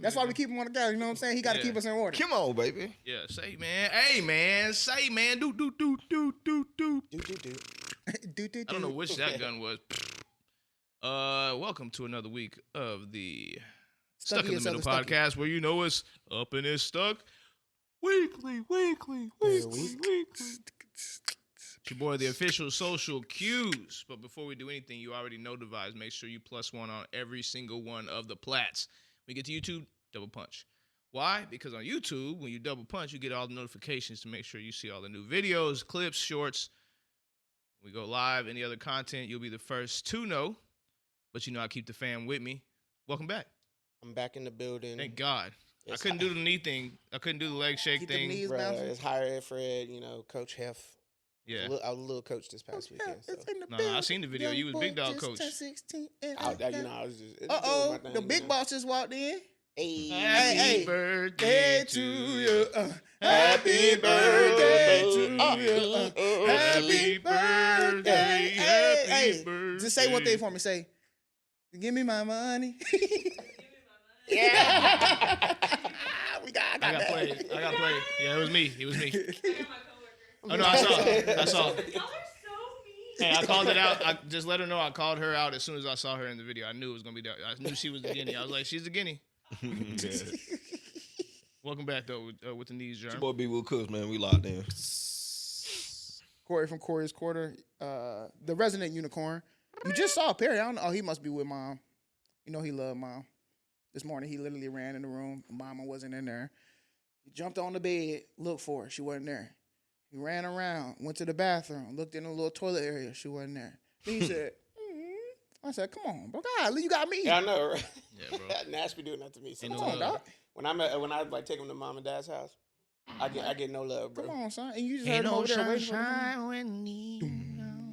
That's why we keep him on the guy. You know what I'm saying? He got to keep us in order. Come on, baby. Yeah, say, man. Hey, man. Say, man. Do. I don't know which that gun was. Welcome to another week of the Stuck in the Middle podcast, where you know it's up and it's stuck. Weekly. It's your boy, the official social cues. But before we do anything, you already know the vibes. Make sure you +1 on every single one of the plats. When you get to YouTube, double punch. Why? Because on YouTube, when you double punch, you get all the notifications to make sure you see all the new videos, clips, shorts. When we go live, any other content, you'll be the first to know. But you know I keep the fam with me. Welcome back. I'm back in the building. Thank God. I couldn't do the knee thing. I couldn't do the leg shake thing. It's higher Fred, Coach Hef. Yeah. I was a little coach this past weekend. So. Nah, I seen the video. You was big dog coach. I was just. The big boss just walked in. Happy birthday to you. Happy birthday to you. Happy birthday. Happy birthday. Just say one thing for me. Say, give me my money. Yeah. I got played. Yeah, it was me. Oh, no, I saw. Y'all are so mean. Hey, I called it out. I just let her know I called her out as soon as I saw her in the video. I knew it was going to be there. I knew she was the guinea. I was like, she's the guinea. Yeah. Welcome back, though, with the knees, Jerm. Your boy B. Will Cooks, man. We locked in. Corey from Corey's Quarter, the resident unicorn. You just saw Perry. I don't know. Oh, he must be with Mom. You know he loved Mom. This morning, he literally ran in the room. Mama wasn't in there. He jumped on the bed, looked for her. She wasn't there. He ran around, went to the bathroom, looked in the little toilet area. She wasn't there. Then he said, I said, come on, bro. God, you got me. Yeah, I know, right? Yeah, bro. Nash be doing that to me. Come on, dog. When I like take him to Mom and Dad's house, I get no love, bro. Come on, son. And you just heard him over there waiting for him. when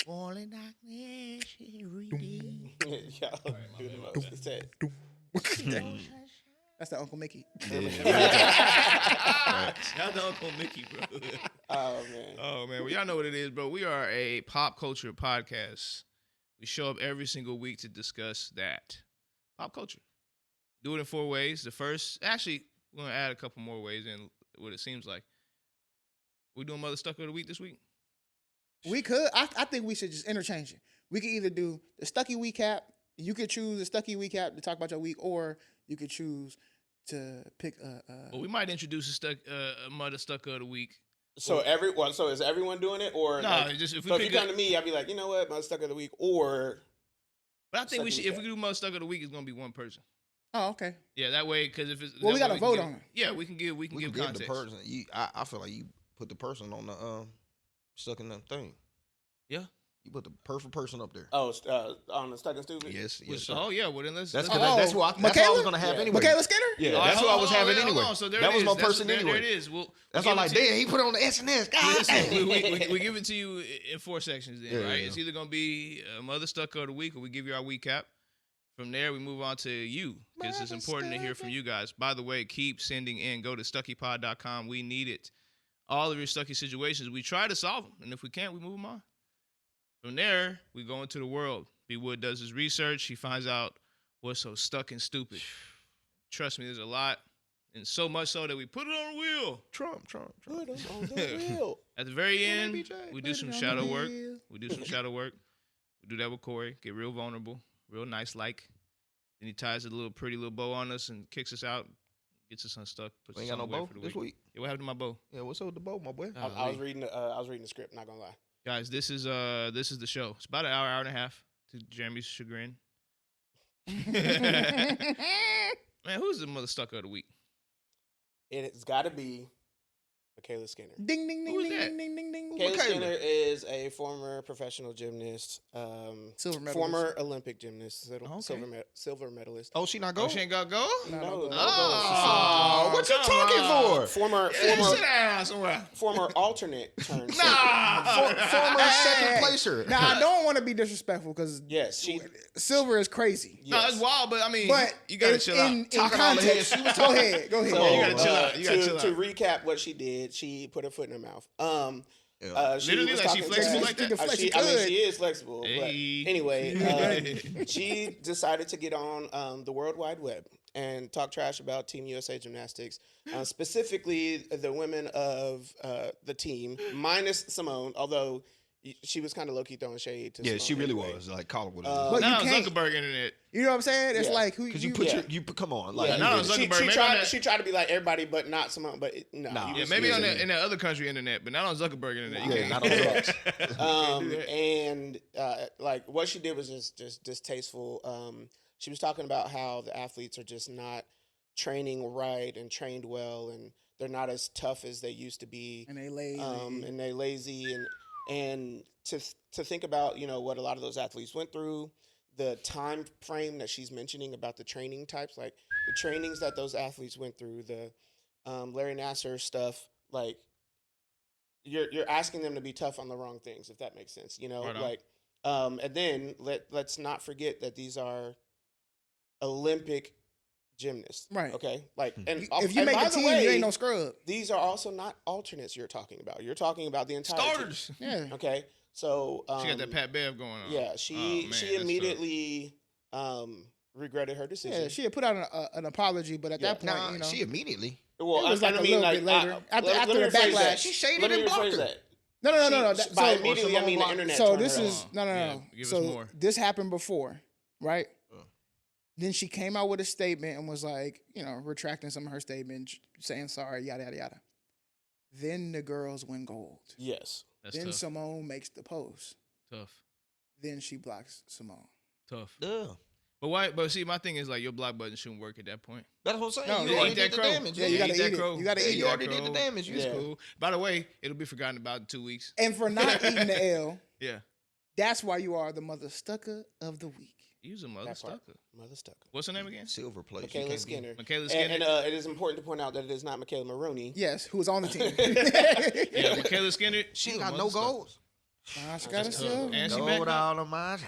falling darkness is reading. Y'all do the most. He said, That's the Uncle Mickey. Shout out to Uncle Mickey, bro. oh, man. Well, y'all know what it is, bro. We are a pop culture podcast. We show up every single week to discuss that. Pop culture. Do it in 4 ways. The first, actually, we're going to add a couple more ways in what it seems like. We doing Mother Stuck of the Week this week? We could. I think we should just interchange it. We could either do the Stucky Recap. You could choose the Stucky Recap to talk about your week, or you could choose to pick Well, we might introduce a Mother Stuck of the Week. So so is everyone doing it, or no? Just if you come to me, I'd be like, you know what, Mother Stuck of the Week, or. But I think we should. If we do Mother Stuck of the Week, it's gonna be one person. Oh, okay. Yeah, that way, because if it's we gotta vote on it. Yeah, we can give context. The person. I feel like you put the person on the stuck in that thing. Yeah. You put the perfect person up there. Oh, on the Stuck and Stupid? Yes. Oh, yeah. Well, then that's who I was going to have anyway. MYKALA Skinner? Yeah, that's who I was having anyway. So that was my person anyway. There it is. That's all like, damn, he put on the SNS. God damn. We give it to you in 4 sections then, right? Yeah. It's either going to be Mother Stuck of the Week, or we give you our week cap. From there, we move on to you, because it's important to hear from you guys. By the way, keep sending in. Go to StuckyPod.com. We need it. All of your Stucky situations, we try to solve them. And if we can't, we move them on. From there, we go into the world. B. Wood does his research. He finds out what's so stuck and stupid. Trust me, there's a lot. And so much so that we put it on the wheel. Trump. Put it on the wheel. At the very end, we do some shadow work. We do that with Cori. Get real vulnerable. Real nice like. Then he ties a pretty little bow on us and kicks us out. Gets us unstuck. Puts ain't us got no bow for the this week. Yeah, what happened to my bow? Yeah, what's up with the bow, my boy? I was reading the script, not gonna lie. Guys, this is the show. It's about an hour and a half, to Jeremy's chagrin. Man, who's the Mother Stuck of the Week? It's got to be MYKALA Skinner. Ding, ding, ding, Who's ding, that? ding, ding, ding, ding. MYKALA Skinner is a former professional gymnast, Silver medalist. former Olympic gymnast, Okay. silver medalist. Oh, she not Oh, go? she ain't got go? No. Oh, what you talking for? Former Sit down somewhere. former alternate turn. Former second placer. Now, I don't want to be disrespectful, because Yes, Silver is crazy. Yes. No, it's wild, but I mean, But you gotta chill out. in Talking all the context, head. go ahead. So, you gotta chill out. You gotta chill to out. recap what she did, she put her foot in her mouth. Literally, was like she talking flexible to- like that? She I mean, could. she is flexible. Hey. But anyway, she decided to get on the World Wide Web and talk trash about Team USA Gymnastics, specifically the women of the team, minus Simone, although she was kind of low-key throwing shade to Yeah, Simone she really anyway. was. Like, call it what it But is. you Not on can't- Zuckerberg internet. You know what I'm saying? It's Yeah. like who Because you you put yeah. you come on. Yeah, Like, not you on did. Zuckerberg. She Maybe tried, on that- she tried to be like everybody, but not Simone. But no, Nah. you Yeah, was- maybe you on was- in the other country internet, but not on Zuckerberg internet. You Yeah, can't. not on Zucks. And like what she did was just distasteful. She was talking about how the athletes are just not training right and trained well, and they're not as tough as they used to be, and they lazy. and they lazy, and to think about what a lot of those athletes went through, the time frame that she's mentioning about the training types, like the trainings that those athletes went through, the Larry Nassar stuff, like you're asking them to be tough on the wrong things, if that makes sense, Right on. like and then let's not forget that these are Olympic gymnasts, Right. Okay, like and If you and make by a the team, way, you ain't no scrub. these are also not alternates you're talking about. You're talking about the entire team. Starters. Yeah. Okay, so She got that Pat Bev going on. yeah, Oh, she man, that's tough. immediately regretted her decision. Yeah, she had put out an apology, but at Yeah. that point, Nah, you know, she immediately. Well, It was like a little bit later. After let the me rephrase backlash. that. She shaded Let me and blocked rephrase her. that. no. She- That, by so, immediately, I mean the internet. so turned this her is on. no. Yeah, give us So more. this happened before, right? Uh. Then she came out with a statement and was like, retracting some of her statements, saying sorry, yada yada yada. Then the girls win gold. Yes. That's Then tough. Simone makes the post. Tough. Then she blocks Simone. Tough. Yeah. But why? But see, my thing is like your block button shouldn't work at that point. That's what I'm saying. No, you yeah, already eat did that the crow. damage. Yeah, you gotta eat that eat it. crow. You gotta Yeah, eat it. You that already did crow. the damage. It's Yeah. cool. By the way, it'll be forgotten about in 2 weeks. And for not eating the L, Yeah. that's why you are the mother stucker of the week. Use a mother That part. stucker. Mother Stucker. What's her name again? Silver plate. MYKALA Skinner. MYKALA Skinner. And it is important to point out that it is not MYKALA Maroney. Yes, who was on the team. Yeah, MYKALA Skinner. She was ain't a got no mother stucker. goals. Nah, she got a That's silver. tough. And she Gold back up. all of mine.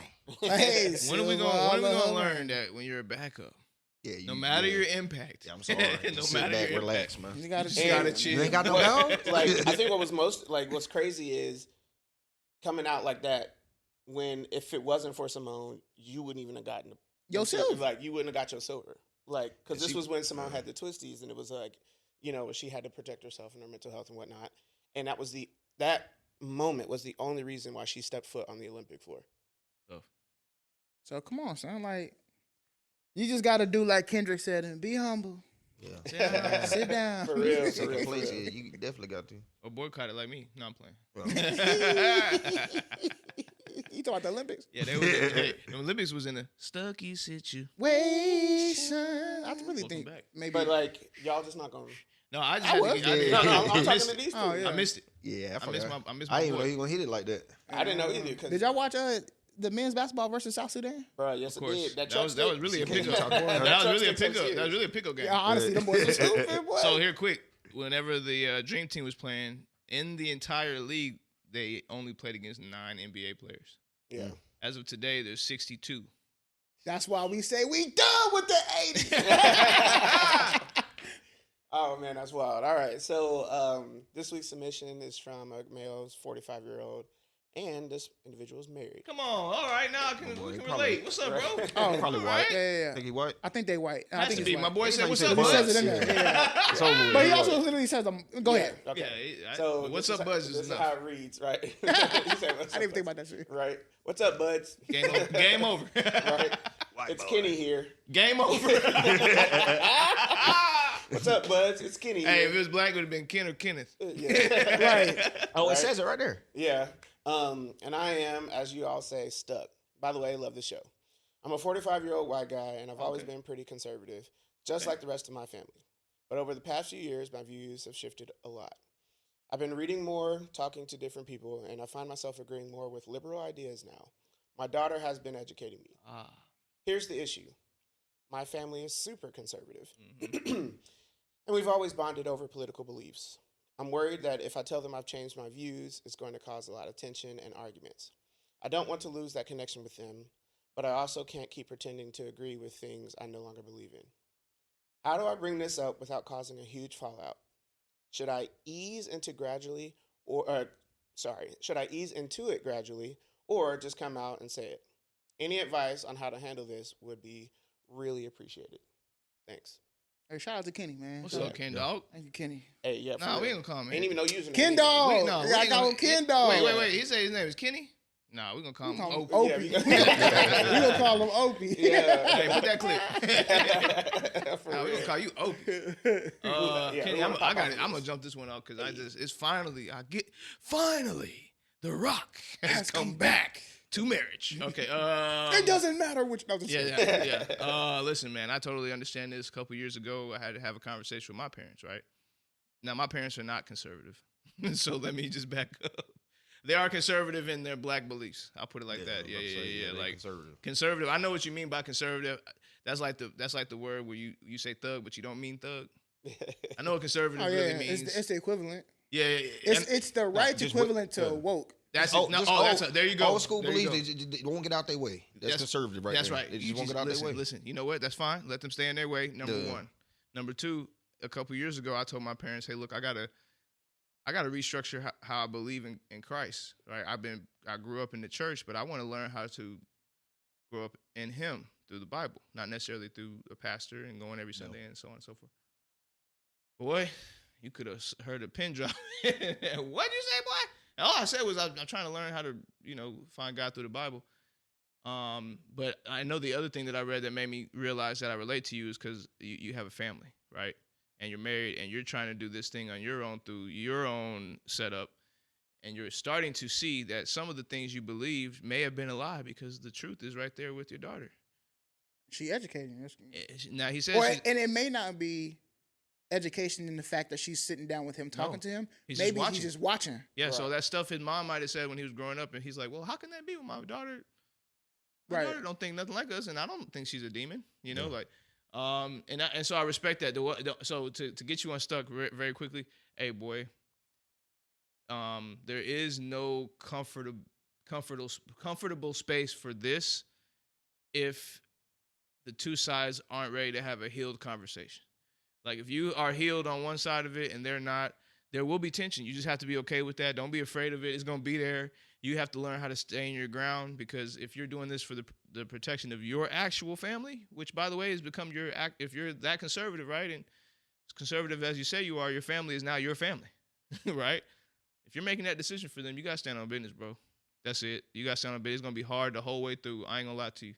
Hey, When are we silver gonna all when are we of gonna her. learn that when you're a backup? Yeah, you, No matter yeah. your impact. Yeah, I'm sorry. no Just sit matter back, your relax, impact. man. You gotta You chill. gotta man. chill. You ain't got no But, goal. like, I think what was most what's crazy is coming out like that when if it wasn't for Simone, you wouldn't even have gotten Your silver. Like you wouldn't have got your silver. Like because this She- was when Simone had the twisties, and it was like she had to protect herself and her mental health and whatnot. And that moment was the only reason why she stepped foot on the Olympic floor. Tough. So come on, son. Like, you just gotta do like Kendrick said and be humble. Yeah. Sit down. For real, for Second real, for place, real. yeah, you definitely got to. Or boycott it like me. No, I'm playing. Well, You talking about the Olympics? Yeah, the Olympics was in a Stucky Situation. Wait, son. I really Welcome think back. maybe. But like y'all just not gonna. No, I just I had was. to get, Yeah. No, I I'm talking missed to it. these two. Oh, yeah. I missed it. yeah, I missed my I didn't even know boy. he was gonna hit it like that. I didn't know either. Cause, Did y'all watch the men's basketball versus South Sudan? Bro, yes, Of it course. did. That was really a pickup. That That was really a truck stick pickup. takes That was really a pickup game. Yeah, honestly, them boys are stupid, boy. So here, quick. Whenever the Dream Team was playing in the entire league, they only played against 9 NBA players. Yeah. As of today, there's 62. That's why we say we done with the 80s. Oh man, that's wild. All right, so this week's submission is from a male, 45-year-old, and this individual is married. Come on. All right, now we boy, can probably- relate. What's up, bro? Oh, Probably All white. right. Yeah. Think he white? I think they white. I Has think to it's be. white. My boy said, He "What's said up, the He bud?" says it in there. Yeah. It's over with. But he He also white. literally says, "Go ahead." Okay. Yeah. So What's this up, is Buzz? This Is is enough. how it reads, right? He said, "What's I up, didn't even think about Buds?" that shit. Right. What's up, buds? Game over. Game over. Right. White It's boy. Kenny here. Game over. What's up, buds? It's Kenny Hey, here. if it was black, it would have been Ken or Kenneth. Yeah. Right. Oh, it Right. says it right there. Yeah. And I am, as you all say, stuck. By the way, I love the show. I'm a 45-year-old white guy, and I've always been pretty conservative, just like the rest of my family. But over the past few years, my views have shifted a lot. I've been reading more, talking to different people, and I find myself agreeing more with liberal ideas now. My daughter has been educating me. Here's the issue. My family is super conservative, and we've always bonded over political beliefs. I'm worried that if I tell them I've changed my views, it's going to cause a lot of tension and arguments. I don't want to lose that connection with them, but I also can't keep pretending to agree with things I no longer believe in. How do I bring this up without causing a huge fallout? Should I ease into gradually or should I ease into it gradually or just come out and say it? Any advice on how to handle this would be really appreciated. Thanks. Hey, shout out to Kenny, man. What's up, Ken Dog? Thank you, Kenny. Hey, yeah. Nah, we ain't gonna call him. Ain't even no username. Ken either. Dog. No, I got him Ken Dog. Wait. He said his name is Kenny? Nah, we gonna call him Opie. Opie. Yeah, we gonna call him Opie. Yeah. Hey, put that clip. For Nah, we real. gonna call you Opie. Yeah, Kenny, we wanna pop I'm off gonna this. jump this one out because it's finally The Rock has come come back to marriage. Okay. It doesn't matter which. No, Yeah. Listen, man, I totally understand this. A couple years ago, I had to have a conversation with my parents, right? Now, my parents are not conservative. So let me just back up. They are conservative in their black beliefs. I'll put it like that. Yeah. Like conservative. I know what you mean by conservative. That's like the word where you say thug, but you don't mean thug. I know what conservative really means. It's the equivalent. Yeah. It's the right just equivalent to woke. That's Oh, it. No, just that's there you go. Old school There you beliefs, go. they won't get out their way. That's conservative, right? That's there. right. They just won't get out their way. Listen, you know what? That's fine. Let them stay in their way. Number Duh. one. Number two, a couple years ago, I told my parents, hey, look, I gotta restructure how I believe in Christ. Right? I grew up in the church, but I want to learn how to grow up in Him through the Bible, not necessarily through a pastor and going every Sunday and so on and so forth. Boy, you could have heard a pin drop. What'd you say, boy? And all I said was I'm trying to learn how to, find God through the Bible. But I know the other thing that I read that made me realize that I relate to you is because you have a family, right? And you're married and you're trying to do this thing on your own through your own setup. And you're starting to see that some of the things you believed may have been a lie because the truth is right there with your daughter. She educating. Now he says, And it may not be education in the fact that she's sitting down with him talking to him. Maybe he's just watching. Yeah, Right. so that stuff his mom might have said when he was growing up, and he's like, well, how can that be with my daughter? My daughter don't think nothing like us, and I don't think she's a demon, and so I respect that. So to get you unstuck very quickly, hey, boy, there is no comfortable space for this if the two sides aren't ready to have a healed conversation. Like if you are healed on one side of it and they're not, there will be tension. You just have to be okay with that. Don't be afraid of it. It's going to be there. You have to learn how to stay in your ground because if you're doing this for the protection of your actual family, which by the way has become if you're that conservative, right? And as conservative as you say you are, your family is now your family, right? If you're making that decision for them, you got to stand on business, bro. That's it. You got to stand on business. It's going to be hard the whole way through. I ain't going to lie to you.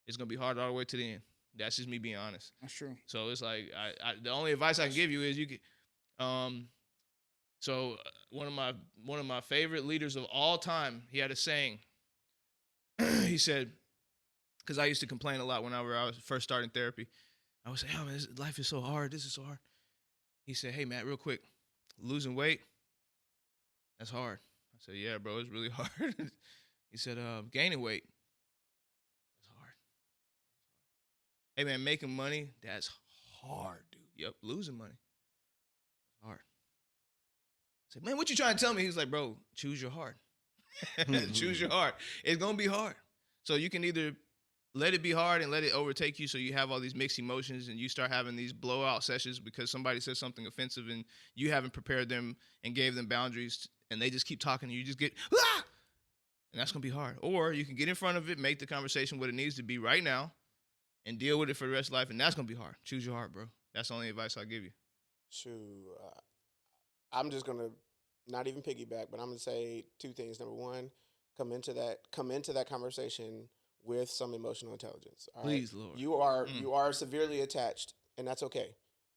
It's going to be hard all the way to the end. That's just me being honest. That's true. So it's like the only advice I can give you is you can. So one of my favorite leaders of all time, he had a saying. He said, because I used to complain a lot when I was first starting therapy. I would say, "Oh man, life is so hard. This is so hard." He said, "Hey Matt, real quick, losing weight, that's hard." I said, "Yeah, bro, it's really hard." He said, "Gaining weight, that's hard. Hey man, making money, that's hard, dude. Yep, losing money, that's hard." I said, "Man, what you trying to tell me?" He was like, "Bro, choose your heart. Choose your heart. It's gonna be hard. So you can either let it be hard and let it overtake you, so you have all these mixed emotions and you start having these blowout sessions because somebody says something offensive and you haven't prepared them and gave them boundaries, and they just keep talking and you just get ah! And that's gonna be hard. Or you can get in front of it, make the conversation what it needs to be right now, and deal with it for the rest of life, and that's gonna be hard. Choose your heart, bro. That's the only advice I'll give you." Shoot, I'm just gonna not even piggyback, but I'm gonna say two things. Number one, come into that conversation with some emotional intelligence. All right? Please, Lord. You are severely attached, and that's okay.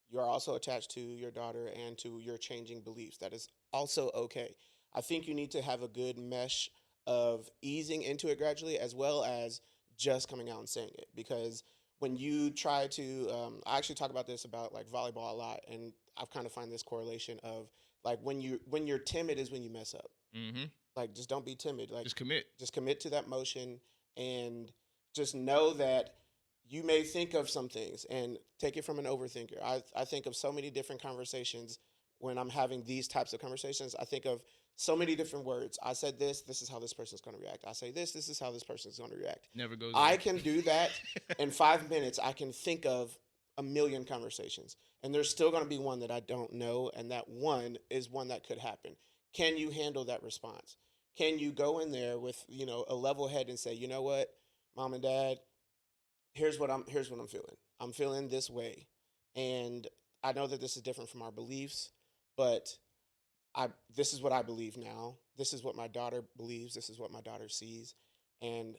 You are also attached to your daughter and to your changing beliefs. That is also okay. I think you need to have a good mesh of easing into it gradually, as well as just coming out and saying it. Because when you try to, I actually talk about this about like volleyball a lot, and I've kind of find this correlation of like when you're timid is when you mess up. Mm-hmm. Like just don't be timid. Like Just commit. just commit to that motion, and just know that you may think of some things and take it from an overthinker. I think of so many different conversations when I'm having these types of conversations. I think of so many different words. I said this is how this person's going to react. I say this is how this person's going to react. Never goes. I can do that in 5 minutes. I can think of a million conversations, and there's still going to be one that I don't know, and that one is one that could happen. can you handle that response? Can you go in there with, you know, a level head and say, you know what, mom and dad, here's what I'm feeling. I'm feeling this way. And I know that this is different from our beliefs, but this is what I believe now. This is what my daughter believes. This is what my daughter sees. And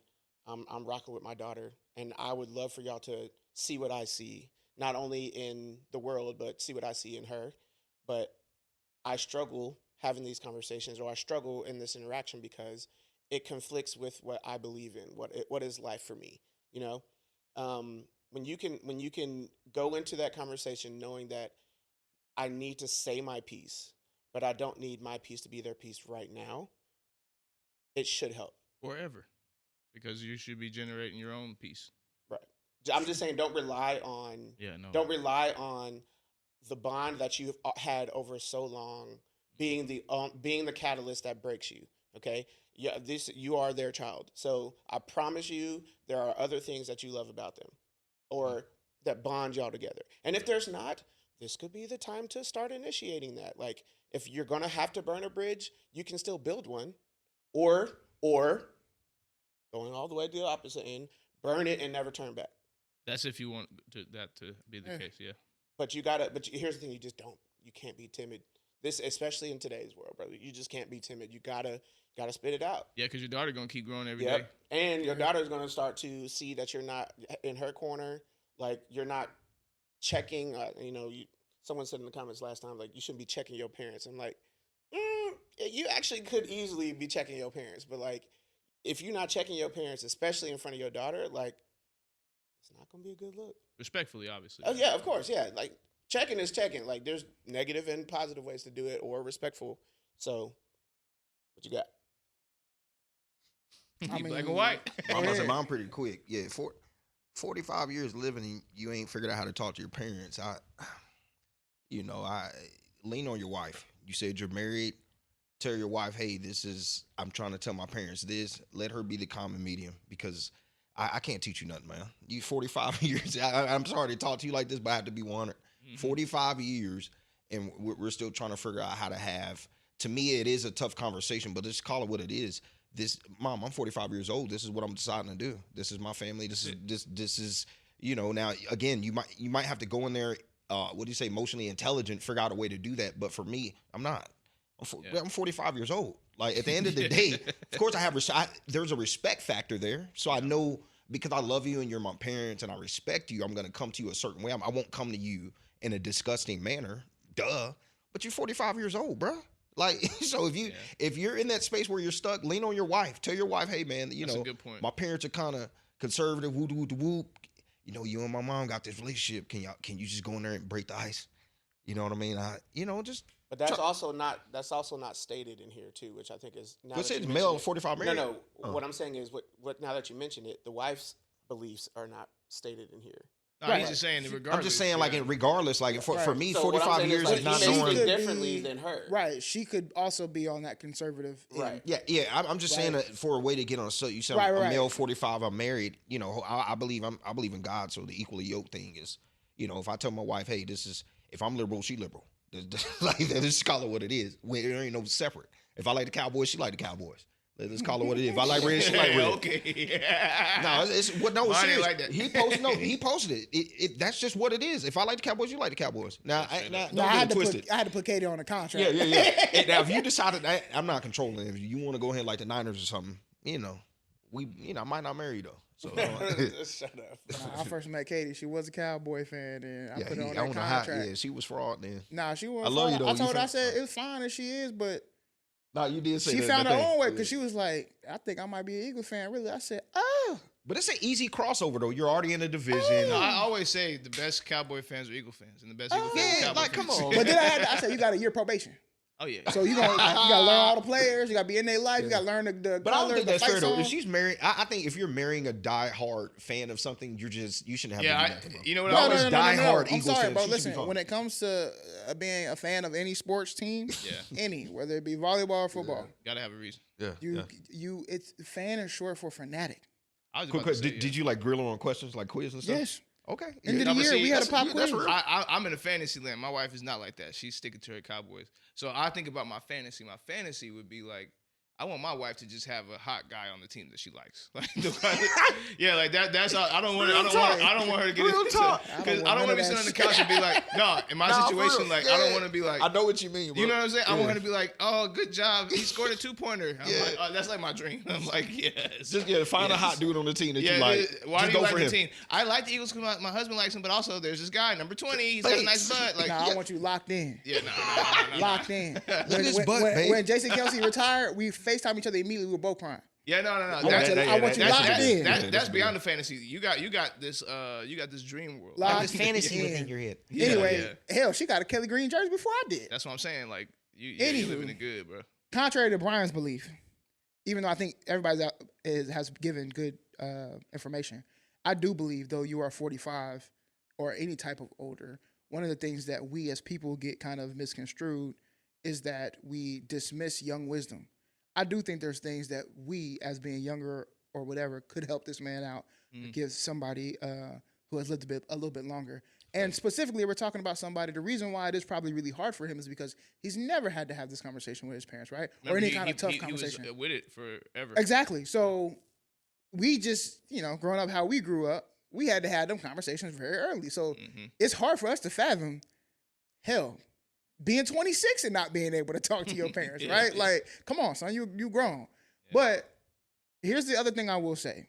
I'm rocking with my daughter. And I would love for y'all to see what I see, not only in the world, but see what I see in her. But I struggle having these conversations, or I struggle in this interaction because it conflicts with what I believe in, what is life for me, you know? When you can go into that conversation knowing that I need to say my piece, but I don't need my piece to be their piece right now, it should help. Forever. Because you should be generating your own piece. Right. I'm just saying, don't rely on don't rely on the bond that you've had over so long being the catalyst that breaks you. Okay? Yeah, you are their child. So I promise you there are other things that you love about them or that bond y'all together. And if there's not, this could be the time to start initiating that. Like, if you're going to have to burn a bridge, you can still build one. Or going all the way to the opposite end, burn it and never turn back. That's if you want that to be the case, yeah. But here's the thing, you can't be timid. This, especially in today's world, brother, you just can't be timid. You gotta spit it out. Yeah, because your daughter going to keep growing every day. And your daughter's going to start to see that you're not in her corner. Like, you're not checking, someone said in the comments last time, like, you shouldn't be checking your parents. I'm like, you actually could easily be checking your parents. But, like, if you're not checking your parents, especially in front of your daughter, like, it's not going to be a good look. Respectfully, obviously. Oh, yeah, of course, yeah. Like, checking is checking. Like, there's negative and positive ways to do it, or respectful. So, what you got? Black and white. I'm pretty quick. Yeah, 45 years living and you ain't figured out how to talk to your parents. I lean on your wife. You said you're married. Tell your wife, hey, I'm trying to tell my parents this. Let her be the common medium, because I can't teach you nothing, man. You 45 years. I'm sorry to talk to you like this, but I have to be 100. 45 years, and we're still trying to figure out how to have. To me, it is a tough conversation, but just call it what it is. Mom, I'm 45 years old. This is what I'm deciding to do. This is my family. This is now again, you might have to go in there. What do you say? Emotionally intelligent, figure out a way to do that. But for me, I'm not. I'm 45 years old. Like, at the end of the day, of course, there's a respect factor there. So I know, because I love you and you're my parents and I respect you, I'm going to come to you a certain way. I won't come to you in a disgusting manner. Duh. But you're 45 years old, bro. Like, so if you're in that space where you're stuck, lean on your wife. Tell your wife, hey, man, That's a good point. My parents are kind of conservative, whoop. You and my mom got this relationship. Can you just go in there and break the ice? You know what I mean? But that's also not stated in here too, which I think is. What's it? Male 45 married? No. What I'm saying is, what now that you mentioned it, the wife's beliefs are not stated in here. No, he's just saying regardless. I'm just saying, like, regardless, like, for me, so 45 years is not knowing differently than her. Right. She could also be on that conservative. Right. Yeah. I'm just saying that for a way to get on. So you said I'm male 45, I'm married. I believe in God. So the equally yoked thing is, if I tell my wife, hey, if I'm liberal, she liberal. Like, let's call it what it is. There ain't no separate. If I like the Cowboys, she like the Cowboys. Let's call it what it is. If I like red, she like red. Okay. Yeah. No, it's serious. Like that. He posted it. That's just what it is. If I like the Cowboys, you like the Cowboys. Now, I had to put Katie on a contract. Yeah. And now, if you decided, I'm not controlling. If you want to go ahead like the Niners or something, I might not marry you though. So shut up. When I first met Katie, she was a Cowboy fan, and I put her on that contract. She was fraud then. Nah, she wasn't. I love you though. I told her, I said it's fine if she is, but. No, you did say she that. She found her own way, because she was like, I think I might be an Eagles fan, really. I said, oh. But it's an easy crossover, though. You're already in the division. No, I always say the best Cowboy fans are Eagle fans, and the best Eagle fans are Cowboy fans. Come on. But then I said, you got a year probation. Oh, yeah. So you gotta learn all the players. You gotta be in their life. You gotta learn the But I don't think that's fair, though. Song. If she's married, I think if you're marrying a diehard fan of something, you shouldn't have to do that. You know what? No, diehard I'm Eagles sorry, fan, bro. Listen, when it comes to being a fan of any sports team, whether it be volleyball or football, gotta have a reason. It's fan is short for fanatic. Did you like grill her on questions, like quiz and stuff? Yes. Okay. End of the year, we had a pop quiz. I'm in a fantasy land. My wife is not like that. She's sticking to her Cowboys. So I think about my fantasy. My fantasy would be like, I want my wife to just have a hot guy on the team that she likes. Like, yeah, like that. That's all. I don't want her to get into because I don't want to be sitting on the couch and be like, no. In my situation, like, I don't want to be like. I know what you mean, bro. You know what I'm saying? I want her to be like, oh, good job. He scored a 2-pointer. I'm like, oh, that's like my dream. I'm like, yes. Just find a hot dude on the team that you like. Why just do you go like the him. team? I like the Eagles because my husband likes them, but also there's this guy, number 20. He's got a nice butt. Like, I want you locked in. Yeah, no. Locked in. Look at his butt, babe. When Jason Kelsey retired, we FaceTime each other immediately. We were both crying. Yeah, no. I want you locked in. That's beyond the fantasy. You got this dream world. Locked this fantasy within your head. Anyway, hell, she got a Kelly Green jersey before I did. That's what I'm saying. Like, you living it good, bro. Contrary to Brian's belief, even though I think everybody has given good information, I do believe, though you are 45 or any type of older, one of the things that we as people get kind of misconstrued is that we dismiss young wisdom. I do think there's things that we, as being younger or whatever, could help this man out, give somebody who has lived a little bit longer. And specifically, we're talking about somebody. The reason why it is probably really hard for him is because he's never had to have this conversation with his parents, right? Remember, or any kind of tough conversation. He was with it forever. Exactly. So we just, growing up how we grew up, we had to have them conversations very early. So it's hard for us to fathom, hell, being 26 and not being able to talk to your parents, right? Like, come on, son, you grown. Yeah. But here's the other thing I will say.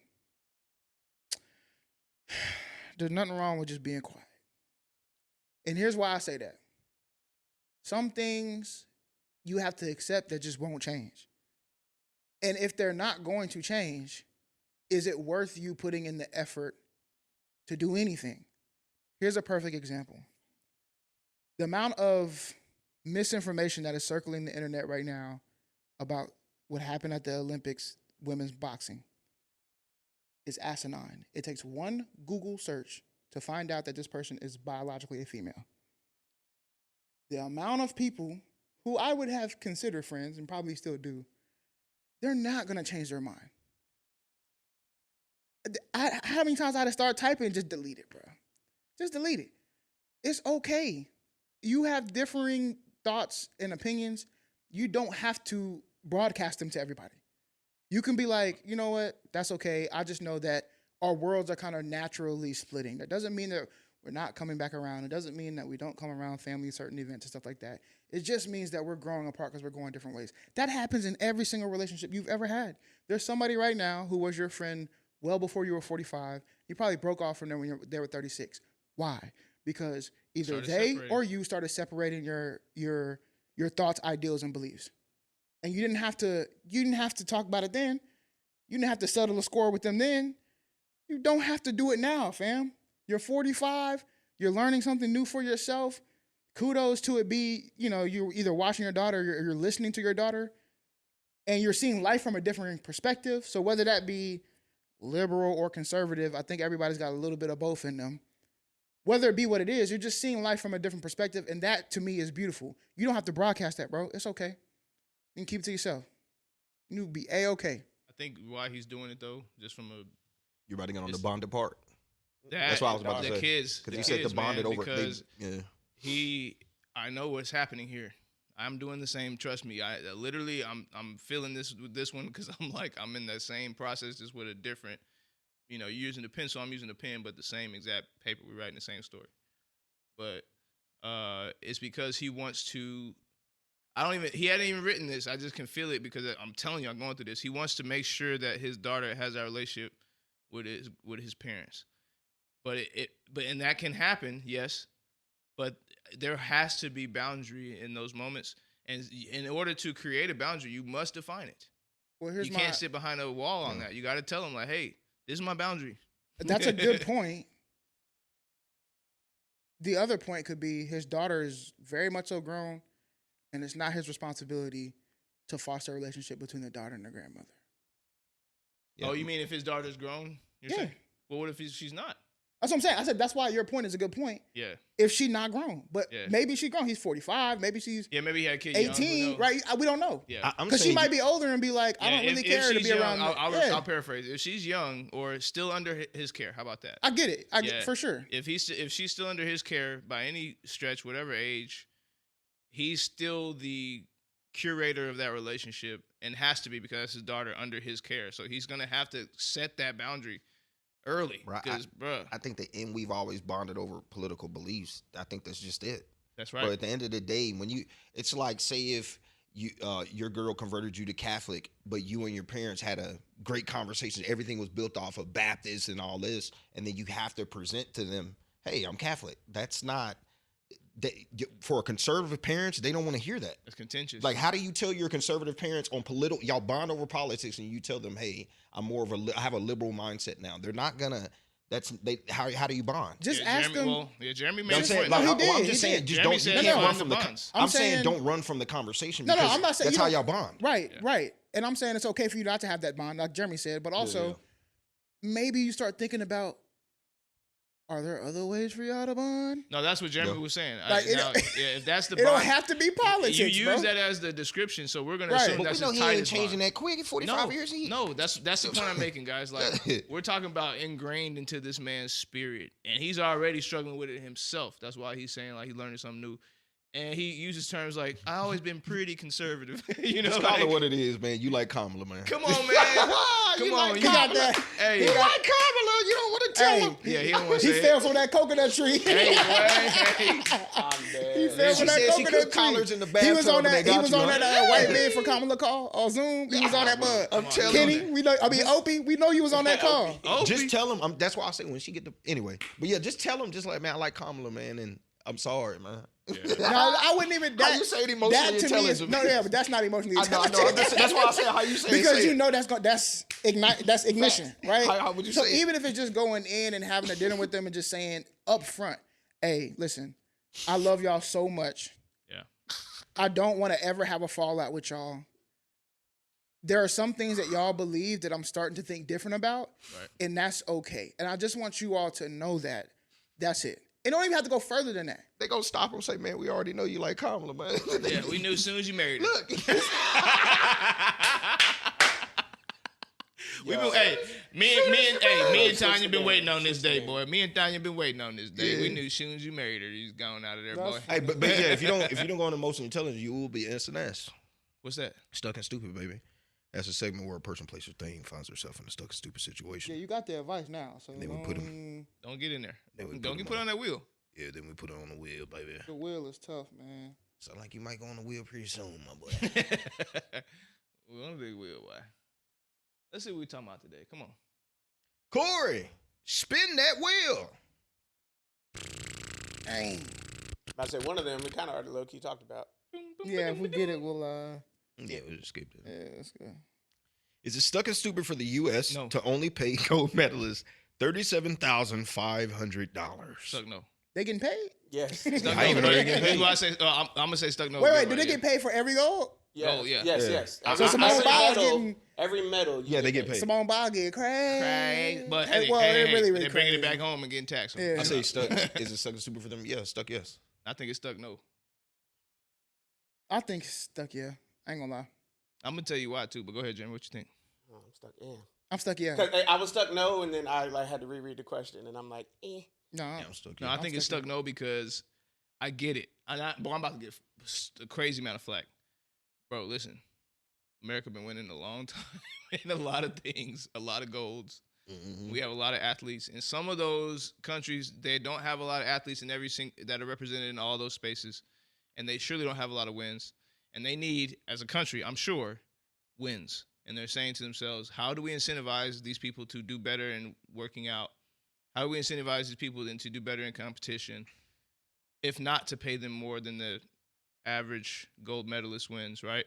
There's nothing wrong with just being quiet. And here's why I say that. Some things you have to accept that just won't change. And if they're not going to change, is it worth you putting in the effort to do anything? Here's a perfect example. The amount of misinformation that is circling the internet right now about what happened at the Olympics, women's boxing, is asinine. It takes one Google search to find out that this person is biologically a female. The amount of people who I would have considered friends and probably still do, they're not going to change their mind. How many times I had to start typing and just delete it, bro? Just delete it. It's okay. You have differing thoughts and opinions. You don't have to broadcast them to everybody. You can be like, you know what? That's okay. I just know that our worlds are kind of naturally splitting. That doesn't mean that we're not coming back around. It doesn't mean that we don't come around family, certain events and stuff like that. It just means that we're growing apart because we're going different ways. That happens in every single relationship you've ever had. There's somebody right now who was your friend well before you were 45. You probably broke off from them when they were 36. Why? Because either they or you started separating your thoughts, ideals, and beliefs. And you didn't have to talk about it then. You didn't have to settle a score with them then. You don't have to do it now, fam. You're 45. You're learning something new for yourself. Kudos to it be, you're either watching your daughter or you're listening to your daughter, and you're seeing life from a different perspective. So whether that be liberal or conservative, I think everybody's got a little bit of both in them. Whether it be what it is, you're just seeing life from a different perspective, and that, to me, is beautiful. You don't have to broadcast that, bro. It's okay. You can keep it to yourself. You be A-okay. I think why he's doing it, though, just from you're about to get on the bonded part. That's what I was about to say. The kids. Because he said the bonded over. Because I know what's happening here. I'm doing the same. Trust me. I'm feeling this with this one because I'm in that same process, just with a different. You're using the pencil, I'm using the pen, but the same exact paper. We're writing the same story. But it's because he wants to. He hadn't even written this. I just can feel it because I'm telling you, I'm going through this. He wants to make sure that his daughter has a relationship with his parents. But and that can happen, yes. But there has to be boundary in those moments. And in order to create a boundary, you must define it. Well, you can't sit behind a wall on that. You got to tell them, like, hey, this is my boundary. That's a good point. The other point could be his daughter is very much so grown, and it's not his responsibility to foster a relationship between the daughter and the grandmother. Yeah. Oh, you mean if his daughter's grown? You're saying? Well, what if she's not? That's what I'm saying. I said that's why your point is a good point. Yeah. If she not grown, but Yeah. maybe she grown. He's 45. Maybe she's Maybe he had a kid 18. young, Right? We don't know. Yeah. Because she might be older and be like, I don't really care to be young, around. I'll paraphrase. If she's young or still under his care, how about that? I get it. I get for sure. If she's still under his care by any stretch, whatever age, he's still the curator of that relationship and has to be because that's his daughter under his care. So he's gonna have to set that boundary early. Right. I think we've always bonded over political beliefs. I think that's just it. That's right. But at the end of the day, it's like, say if your girl converted you to Catholic, but you and your parents had a great conversation. Everything was built off of Baptist and all this, and then you have to present to them, "Hey, I'm Catholic." That's not. For conservative parents, they don't want to hear that. It's contentious. Like, how do you tell your conservative parents on y'all bond over politics, and you tell them, "Hey, I have a liberal mindset now." They're not gonna. How do you bond? Just ask them. Jeremy I'm made saying, I'm just saying, just don't. You can't run from the. I'm saying, don't run from the conversation. No, I'm not saying that's how y'all bond. Right. And I'm saying it's okay for you not to have that bond, like Jeremy said, but also maybe you start thinking about, are there other ways for y'all to bond? No, that's what Jeremy was saying. If that's the it bond, don't have to be politics. You use that as the description, so we're gonna assume but that's we know his he ain't tightest changing bond. that quick. 45 years. No, that's the point I'm making, guys. Like, we're talking about ingrained into this man's spirit, and he's already struggling with it himself. That's why he's saying like he's learning something new. And he uses terms like, "I always been pretty conservative." You know, just call it what it is, man. You like Kamala, man. Come on, man. Come on, you got that. Hey, you like Kamala. You don't want to tell him. Yeah, he don't want to say He fell from that coconut tree. Hey, boy. He fell from that coconut tree. In the bathtub. He was on that white man for Kamala call on Zoom. He was on that bud. I'm telling Kenny, Opie, we know he was on that call. Just tell him. That's why I say when she get the anyway. But yeah, just tell him. Just like, man, I like Kamala, man, and I'm sorry, man. Yeah. No, I wouldn't even. How you say it emotionally intelligent? But that's not emotionally intelligent. I know. That's why I say how you say it. Because you know that's ignition, right? How would you say it? So even if it's just going in and having a dinner with them and just saying up front, "Hey, listen, I love y'all so much. Yeah, I don't want to ever have a fallout with y'all. There are some things that y'all believe that I'm starting to think different about, and that's okay. And I just want you all to know that. That's it. It don't even have to go further than that. They gonna stop him and say, "Man, we already know you like Kamala, man." Yeah, we knew as soon as you married her. Look. Me and Tanya been waiting on this day, boy. Me and Tanya been waiting on this day. Yeah. We knew as soon as you married her, you was gone out of there, boy. Hey, but yeah, if you don't go on emotional intelligence, you will be SNS. What's that? Stuck and stupid, baby. That's a segment where a person, place, or thing finds herself in a stuck and stupid situation. Yeah, you got the advice now. So then we put him. Don't get in there. Don't get put on that wheel. Yeah, then we put it on the wheel, baby. The wheel is tough, man. Sound like you might go on the wheel pretty soon, my boy. We're on a big wheel, why? Let's see what we're talking about today. Come on. Cori, spin that wheel. Dang. I said one of them we kind of already low key talked about. Yeah, if we get it, we'll Yeah, we'll just skip it. Yeah, that's good. Is it stuck and stupid for the U.S. No. to only pay gold medalists $37,500? Stuck no. They getting paid? Yes. Stuck I no. didn't even know they getting paid. I'm gonna say stuck no. Wait, do they get paid for every gold? Yes. Oh, yeah. Yes. So Simone Biles getting every medal. Yeah, they get paid. Simone Biles get crazy. But Hey, they're bringing crazy. it back home and getting taxed. Yeah. I say stuck. Is it stuck and stupid for them? Yeah, stuck, yes. I think it's stuck no. I think stuck, yeah. I ain't gonna lie. I'm gonna tell you why too, but go ahead, Jim. What you think? Oh, I'm stuck. Yeah. I'm stuck, yeah. 'Cause I was stuck no, and then I had to reread the question, and I'm like, eh. No, Yeah, I'm stuck. No, Yeah. I think it's stuck no because I get it. I'm about to get a crazy amount of flack. Bro, listen. America been winning a long time in a lot of things, a lot of golds. Mm-hmm. We have a lot of athletes. In some of those countries, they don't have a lot of athletes in that are represented in all those spaces, and they surely don't have a lot of wins. And they need, as a country, I'm sure, wins. And they're saying to themselves, how do we incentivize these people to do better in working out? How do we incentivize these people then to do better in competition, if not to pay them more than the average gold medalist wins, right?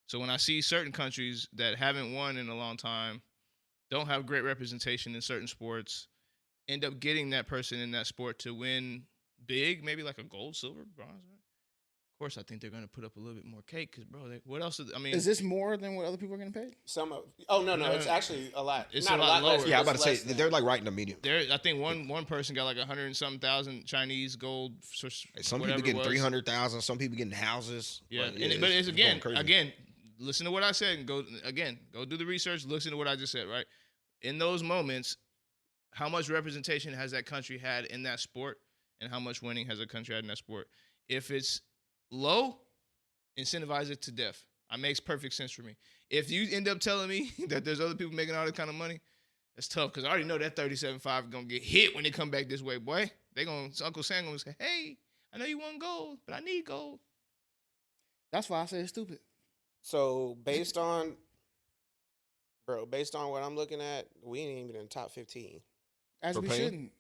So when I see certain countries that haven't won in a long time, don't have great representation in certain sports, end up getting that person in that sport to win big, maybe like a gold, silver, bronze, right? Of course, I think they're going to put up a little bit more cake because, bro, what else? I mean, is this more than what other people are getting paid? No, it's actually a lot. It's not a lot lower. less, Yeah, I'm about to less say than- they're like right in the medium. I think one person got like 100 and something thousand Chinese gold. Some people getting 300,000. Some people getting houses. Yeah, Like, but it's going crazy. again. Listen to what I said and go do the research. Listen to what I just said. Right, in those moments, how much representation has that country had in that sport, and how much winning has a country had in that sport? If it's low, incentivize it to death. It makes perfect sense for me. If you end up telling me that there's other people making all that kind of money, that's tough because I already know that 37.5 is gonna get hit when they come back this way, boy. Uncle Sam gonna say, "Hey, I know you want gold, but I need gold." That's why I say it's stupid. So based on what I'm looking at, we ain't even in the top 15. As For we paying? shouldn't.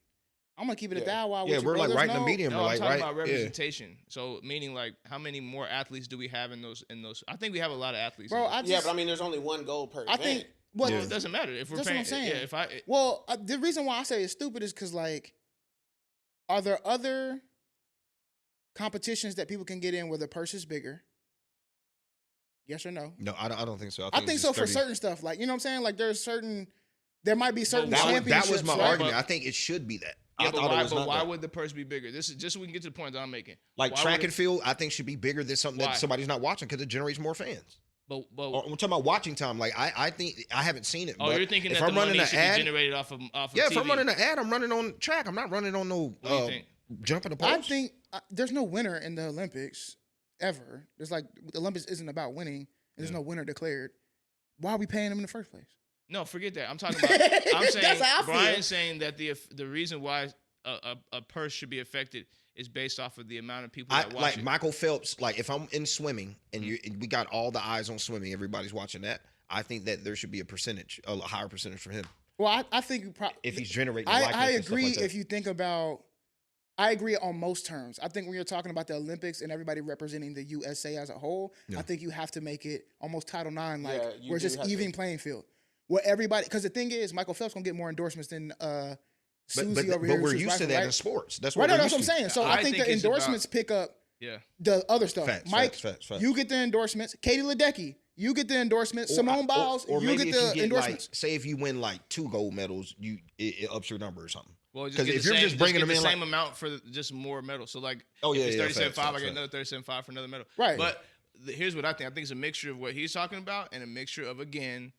I'm gonna keep it a Yeah. dial while Yeah, with we're you, like brothers right in the know. medium. No, We're I'm like talking right. about representation. So meaning like how many more athletes do we have in those? I think we have a lot of athletes. Bro, But I mean, there's only one goal per I event. think what Well, it doesn't matter if we're That's what paying. I'm saying. Yeah, if I well, the reason why I say it's stupid is because like, are there other competitions that people can get in where the purse is bigger? Yes or no? No, I don't think so. I think it's so just for 30. certain stuff. Like, you know what I'm saying? Like, there might be certain that championships. was my right? argument. I think it should be that. yeah, I but thought it why? was But not why that. would the purse be bigger? This is just so we can get to the point that I'm making. Like Why track would and field, I think should be bigger than something Why? that somebody's not watching because it generates more fans. But Or we're talking about watching time. Like I think I haven't seen it. oh, but you're thinking if that the I'm running money an should ad, be generated off of yeah, TV. if I'm running an ad, I'm running on track. I'm not running on no What do you think? jumping the I post. think there's no winner in the Olympics ever. There's like the Olympics isn't about winning. And there's no winner declared. Why are we paying them in the first place? No, forget that. I'm talking about. I'm saying That's how I feel. Brian's saying that the reason why a purse should be affected is based off of the amount of people that watch like it. Michael Phelps. Like if I'm in swimming and we got all the eyes on swimming, everybody's watching that. I think that there should be a higher percentage for him Well, I think you if he's generating. I likeness and stuff agree like that. if you think about. I agree on most terms. I think when you're talking about the Olympics and everybody representing the USA as a whole, Yeah. I think you have to make it almost Title IX, like Yeah, you where it's do just have to. even playing field. Where everybody, because the thing is, Michael Phelps gonna get more endorsements than Susie over here. But we're who's used to rifle, that right? in sports. That's Right, what no, we're that's what I'm used to. saying. So I I think think the it's about- endorsements pick up yeah. the other stuff. Facts, Mike, facts. you get the endorsements. Katie Ledecky, you get the endorsements. Simone Biles, or you maybe get if the you endorsements. Like, say if you win like 2 gold medals, it ups your number or something. Well, just 'Cause get if the you're same, just bringing get them the in same like- amount for just more medals. So like, Oh, if yeah, it's yeah, 37.5, facts, I get facts. another 37.5 for another medal. Right. But here's what I think. I think it's a mixture of what he's talking about and a mixture of again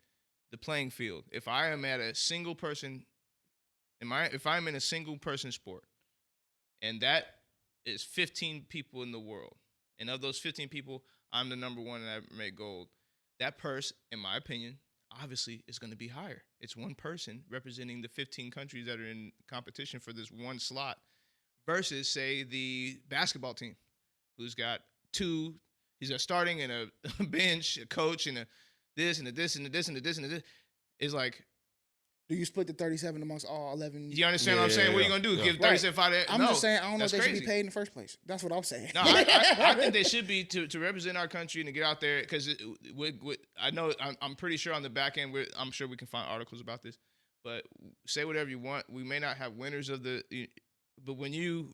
the playing field. If I am at a single person, if I'm in a single person sport, and that is 15 people in the world, and of those 15 people, I'm the number one and I made gold. That purse, in my opinion, obviously is going to be higher. It's one person representing the 15 countries that are in competition for this one slot versus, say, the basketball team who's got he's got starting and a bench, a coach, and a this and a this and a this and a this and a this. It's like, Do you split the 37 amongst all 11? you understand what I'm saying? What are you going to do? Yeah. Give 37.5 I'm no, just saying, I don't know if that's they should be crazy. paid in the first place. That's what I'm saying. No, I think they should be to represent our country and to get out there because I know I'm pretty sure on the back end I'm sure we can find articles about this. But say whatever you want. We may not have winners but when you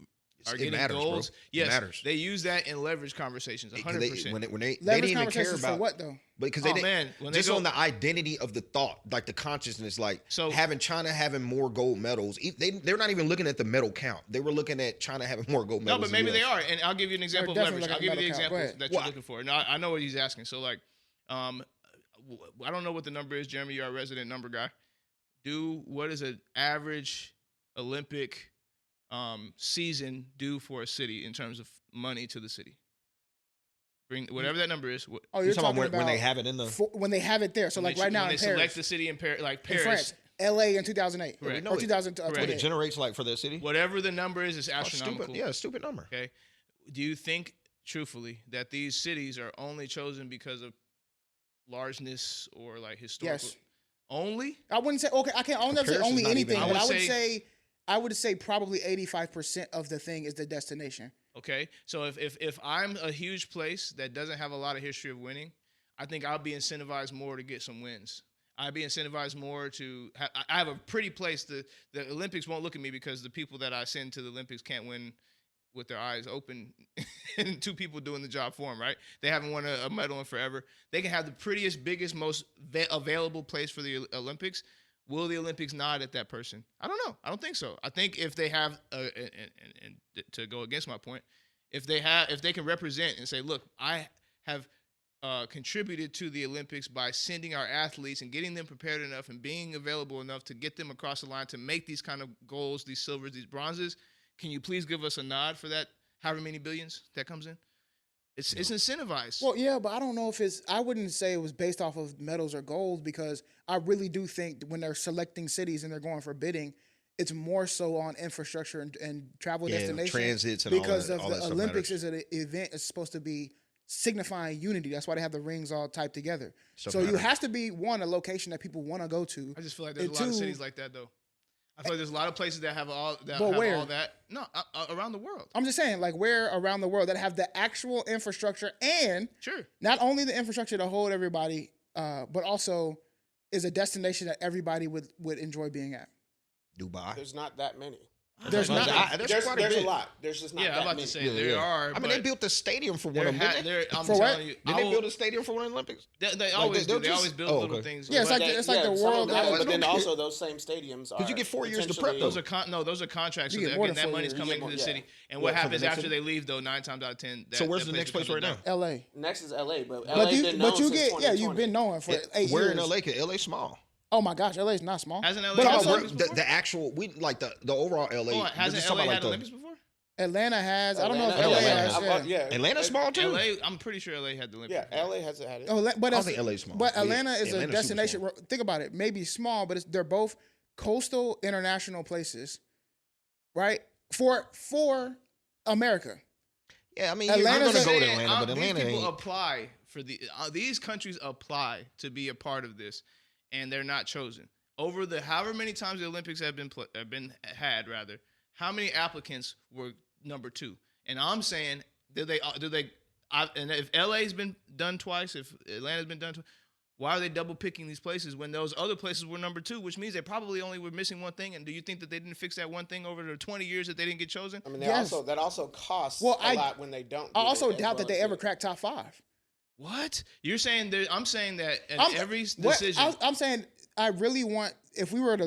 are It getting matters, bro. golds, It yes, matters. they use that in leverage conversations. 100%. When they Leverage didn't even care conversations for about what though? because Oh, they didn't, man, when they just go- on the identity of the thought, like the consciousness, like So- having China having more gold medals. They're not even looking at the medal count. They were looking at China having more gold No, medals. but maybe than they US. are, and I'll give you an example of definitely leverage. I'll looking give you at the medal count. Go examples ahead. that Well, you're looking for. Now I know what he's asking. So like, I don't know what the number is, Jeremy. You're a resident number guy. What is an average Olympic season do for a city in terms of money to the city? Bring whatever that number is. Oh, You're talking about when they have it in the. when they have it there. So like right now when in they Paris, select the city in Paris, like in Paris, France, LA in 2008 Correct. or What 2028. it generates like for their city. whatever the number is Oh, astronomical. stupid. Yeah, stupid number. Okay. Do you think, truthfully, that these cities are only chosen because of largeness or like historical? Yes. Only? I wouldn't say okay. I won't never say Paris is only not anything, even- but I I would say probably 85% of the thing is the destination. Okay. So if I'm a huge place that doesn't have a lot of history of winning, I think I'll be incentivized more to get some wins. I'd be incentivized more to I have a pretty place. The Olympics won't look at me because the people that I send to the Olympics can't win with their eyes open and 2 people doing the job for them, right? They haven't won a medal in forever. They can have the prettiest, biggest, most available place for the Olympics. Will the Olympics nod at that person? I don't know. I don't think so. I think if they have, and to go against my point, if they can represent and say, look, I have contributed to the Olympics by sending our athletes and getting them prepared enough and being available enough to get them across the line to make these kind of golds, these silvers, these bronzes. Can you please give us a nod for that? However many billions that comes in, it's incentivized. Well, yeah, but I don't know if I wouldn't say it was based off of medals or golds, because I really do think when they're selecting cities and they're going for bidding, it's more so on infrastructure and travel destinations, transits, and because all that the stuff Olympics matters. is an event is supposed to be signifying unity. That's why they have the rings all typed together. Stuff So you matters. has to be, one, a location that people want to go to. I just feel like there's And a lot of two- cities like that, though. I feel like there's a lot of places that have all that. But have where? all that? No, around the world. I'm just saying, like, where around the world that have the actual infrastructure, and Sure. not only the infrastructure to hold everybody, but also is a destination that everybody would enjoy being at. Dubai. There's not that many. There's not. There's quite a a bit. lot. There's just not Yeah, that I'm about many. to say there are. I mean, but they built the stadium for one there of them. I'm For what? telling you, Did they build a stadium for one of the Olympics? They always they'll do. They just- always build oh, little okay. things. Yeah, it's But like they- it's like the some world. of that, that- but then also those same stadiums are. 'Cause you get 4 years to prep, those though. are those are contracts. So You get that, more again, than that 4 money's years. coming You get into the more- city. And Yeah, what for the happens next after city? they leave, though? 9 times out of 10. So where's that the next place becomes right a now? L.A. Next is LA, but But LA you been known but you since get 2020. you've been knowing for 8 Where years. in LA? 'Cause LA small. Oh my gosh, LA is not small. Hasn't LA But had also- Olympics before? The actual the overall LA. Hold on, we're hasn't just talking LA about, had like, Olympics before? Atlanta has. I don't know if Atlanta- LA Atlanta has. has. Yeah. Atlanta's small too. LA, I'm pretty sure LA had the Olympics. Yeah, LA has had it. Oh, but I don't it's- think LA's small. But Yeah, Atlanta is a Atlanta's super destination. small. Think about it. Maybe small, but they're both coastal international places, right? For America. Yeah, I mean, Atlanta's you're a- gonna go to Atlanta, but These Atlanta people ain't. apply for these countries apply to be a part of this, and they're not chosen. Over the however many times the Olympics have been had, how many applicants were number 2? And I'm saying, and if LA's been done twice, if Atlanta's been done twice, why are they double picking these places when those other places were number 2, which means they probably only were missing one thing? And do you think that they didn't fix that one thing over the 20 years that they didn't get chosen? I mean, Yes. that also costs Well, a lot when they don't. I do also it as doubt well that they as ever do it. crack top 5. What? You're saying that I'm saying that in I'm- every what- decision. I'm saying I really want, if we were to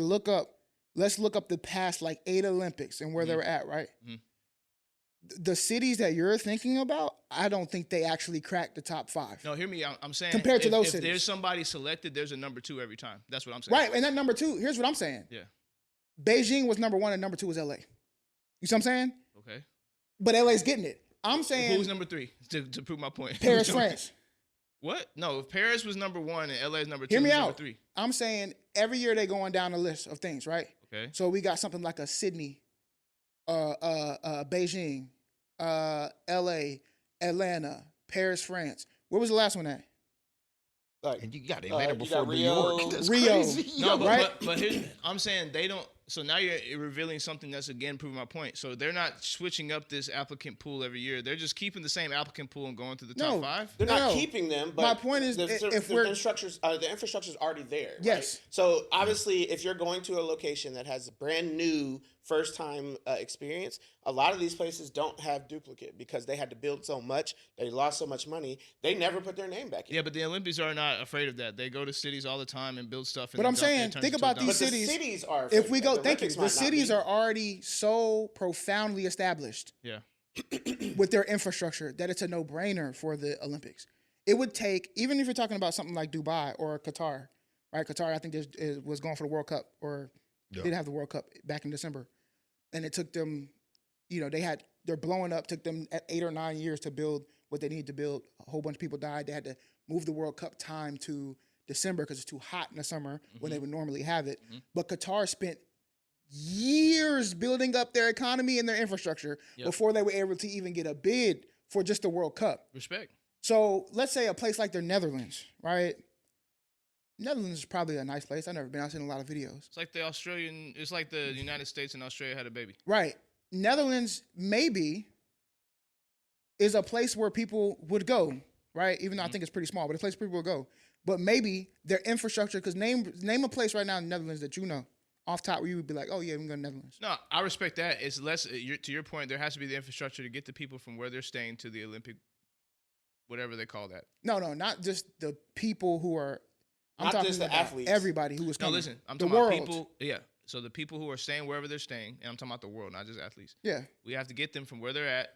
let's look up the past like 8 Olympics and where they were at, right? Mhm. The cities that you're thinking about, I don't think they actually cracked the top 5. No, hear me. I'm saying Compared to those if cities. there's somebody selected, there's a number 2 every time. That's what I'm saying. Right, and then number 2, here's what I'm saying. Yeah. Beijing was number 1 and number 2 was LA. You see what I'm saying? Okay. But LA's getting it. I'm saying Who's number 3 to prove my point? Paris, Who's number- France. What? No, if Paris was number 1 and LA is number 2, Hear me who's number out. 3? I'm saying every year they going down the list of things, right? Okay. So we got something like a Sydney, Beijing, LA, Atlanta, Paris, France. Where was the last one at? Like, And you got Atlanta you before got New Rio. York. That's Rio. crazy. No, but, right? but here's, I'm saying they don't. So now you're revealing something that's again proving my point. So they're not switching up this applicant pool every year. They're just keeping the same applicant pool and going to the top No. 5. They're not No. keeping them, but My point is, the if we're- infrastructure's already there. Right? Yes. So obviously, if you're going to a location that has a brand new first time experience, a lot of these places don't have duplicate because they had to build so much, they lost so much money, they never put their name back in. Yeah, but the Olympics are not afraid of that. They go to cities all the time and build stuff. And But then I'm dump it, saying, it turns think into a about dump. these But the cities. cities are. If we afraid. go, The thank you. Olympics The might not cities be. are already so profoundly established Yeah. with their infrastructure that it's a no-brainer for the Olympics. It would take, even if you're talking about something like Dubai or Qatar, right? Qatar, I think, was going for the World Cup or did have the World Cup back in December. And it took them, they're blowing up, took them 8 or 9 years to build what they needed to build. A whole bunch of people died. They had to move the World Cup time to December because it's too hot in the summer when they would normally have it. But Qatar spent years building up their economy and their infrastructure before they were able to even get a bid for just the World Cup. Respect. So let's say a place like the Netherlands, right? Netherlands is probably a nice place. I've never been. I've seen a lot of videos. It's like it's like the United States and Australia had a baby. Right. Netherlands maybe is a place where people would go, right? Even though I think it's pretty small, but a place people would go. But maybe their infrastructure, because name a place right now in the Netherlands that you know off top where you would be like, oh yeah, we can go to Netherlands. No, I respect that. It's less to your point. There has to be the infrastructure to get the people from where they're staying to the Olympic, whatever they call that. No, not just the people who are. I'm Not talking just the about athletes. everybody who was No, coming. listen, I'm the talking world. about people. Yeah, so the people who are staying wherever they're staying, and I'm talking about the world, not just athletes. Yeah, We have to get them from where they're at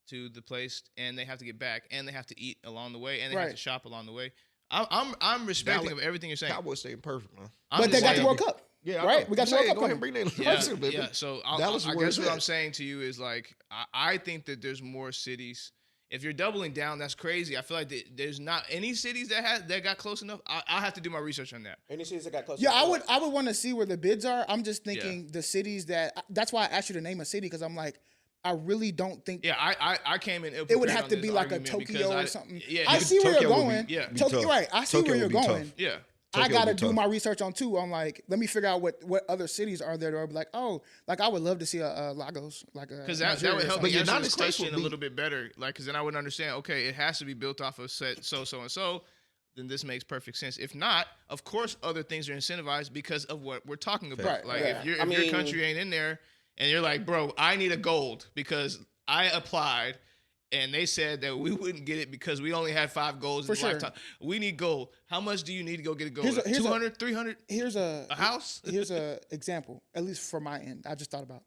to the place, and they have to get back, and they have to eat along the way, and they have Right. to shop along the way. I'm respecting of everything you're saying. Cowboys staying perfect, man. I'm but they just got the saying- World Cup. Yeah, right. We got the World Cup Go ahead and coming. bring that. Yeah. So I Dallas is where guess it's what at. I'm saying to you is like I think that there's more cities. If you're doubling down, that's crazy. I feel like there's not any cities that got close enough. I have to do my research on that. Any cities that got close. Yeah, I would want to see where the bids are. I'm just thinking the cities that's why I asked you to name a city because I'm like, I really don't think. Yeah, I came in. It would have to be like a Tokyo or something. Yeah, I see where you're Tokyo would going. be- Yeah. be Tokyo, tough. right. I see Tokyo where you're would be tough. going. yeah. I Tokyo got to would be do tough. my research on too. I'm like, let me figure out what other cities are there. Or be like, oh, like I would love to see a Lagos, like a Because that Nigeria would or help me something. But answer United this States question would a be- little bit better. Like, because then I would understand. Okay, it has to be built off of set so and so. Then this makes perfect sense. If not, of course, other things are incentivized because of what we're talking about. Right, Like, yeah. if your I mean- country ain't in there, and you're like, bro, I need a gold because I applied. And they said that we wouldn't get it because we only had 5 golds For in the sure. lifetime. We need gold. How much do you need to go get a gold? Here's a- 200, 300? Here's a house? Here's a example, at least for my end. I just thought about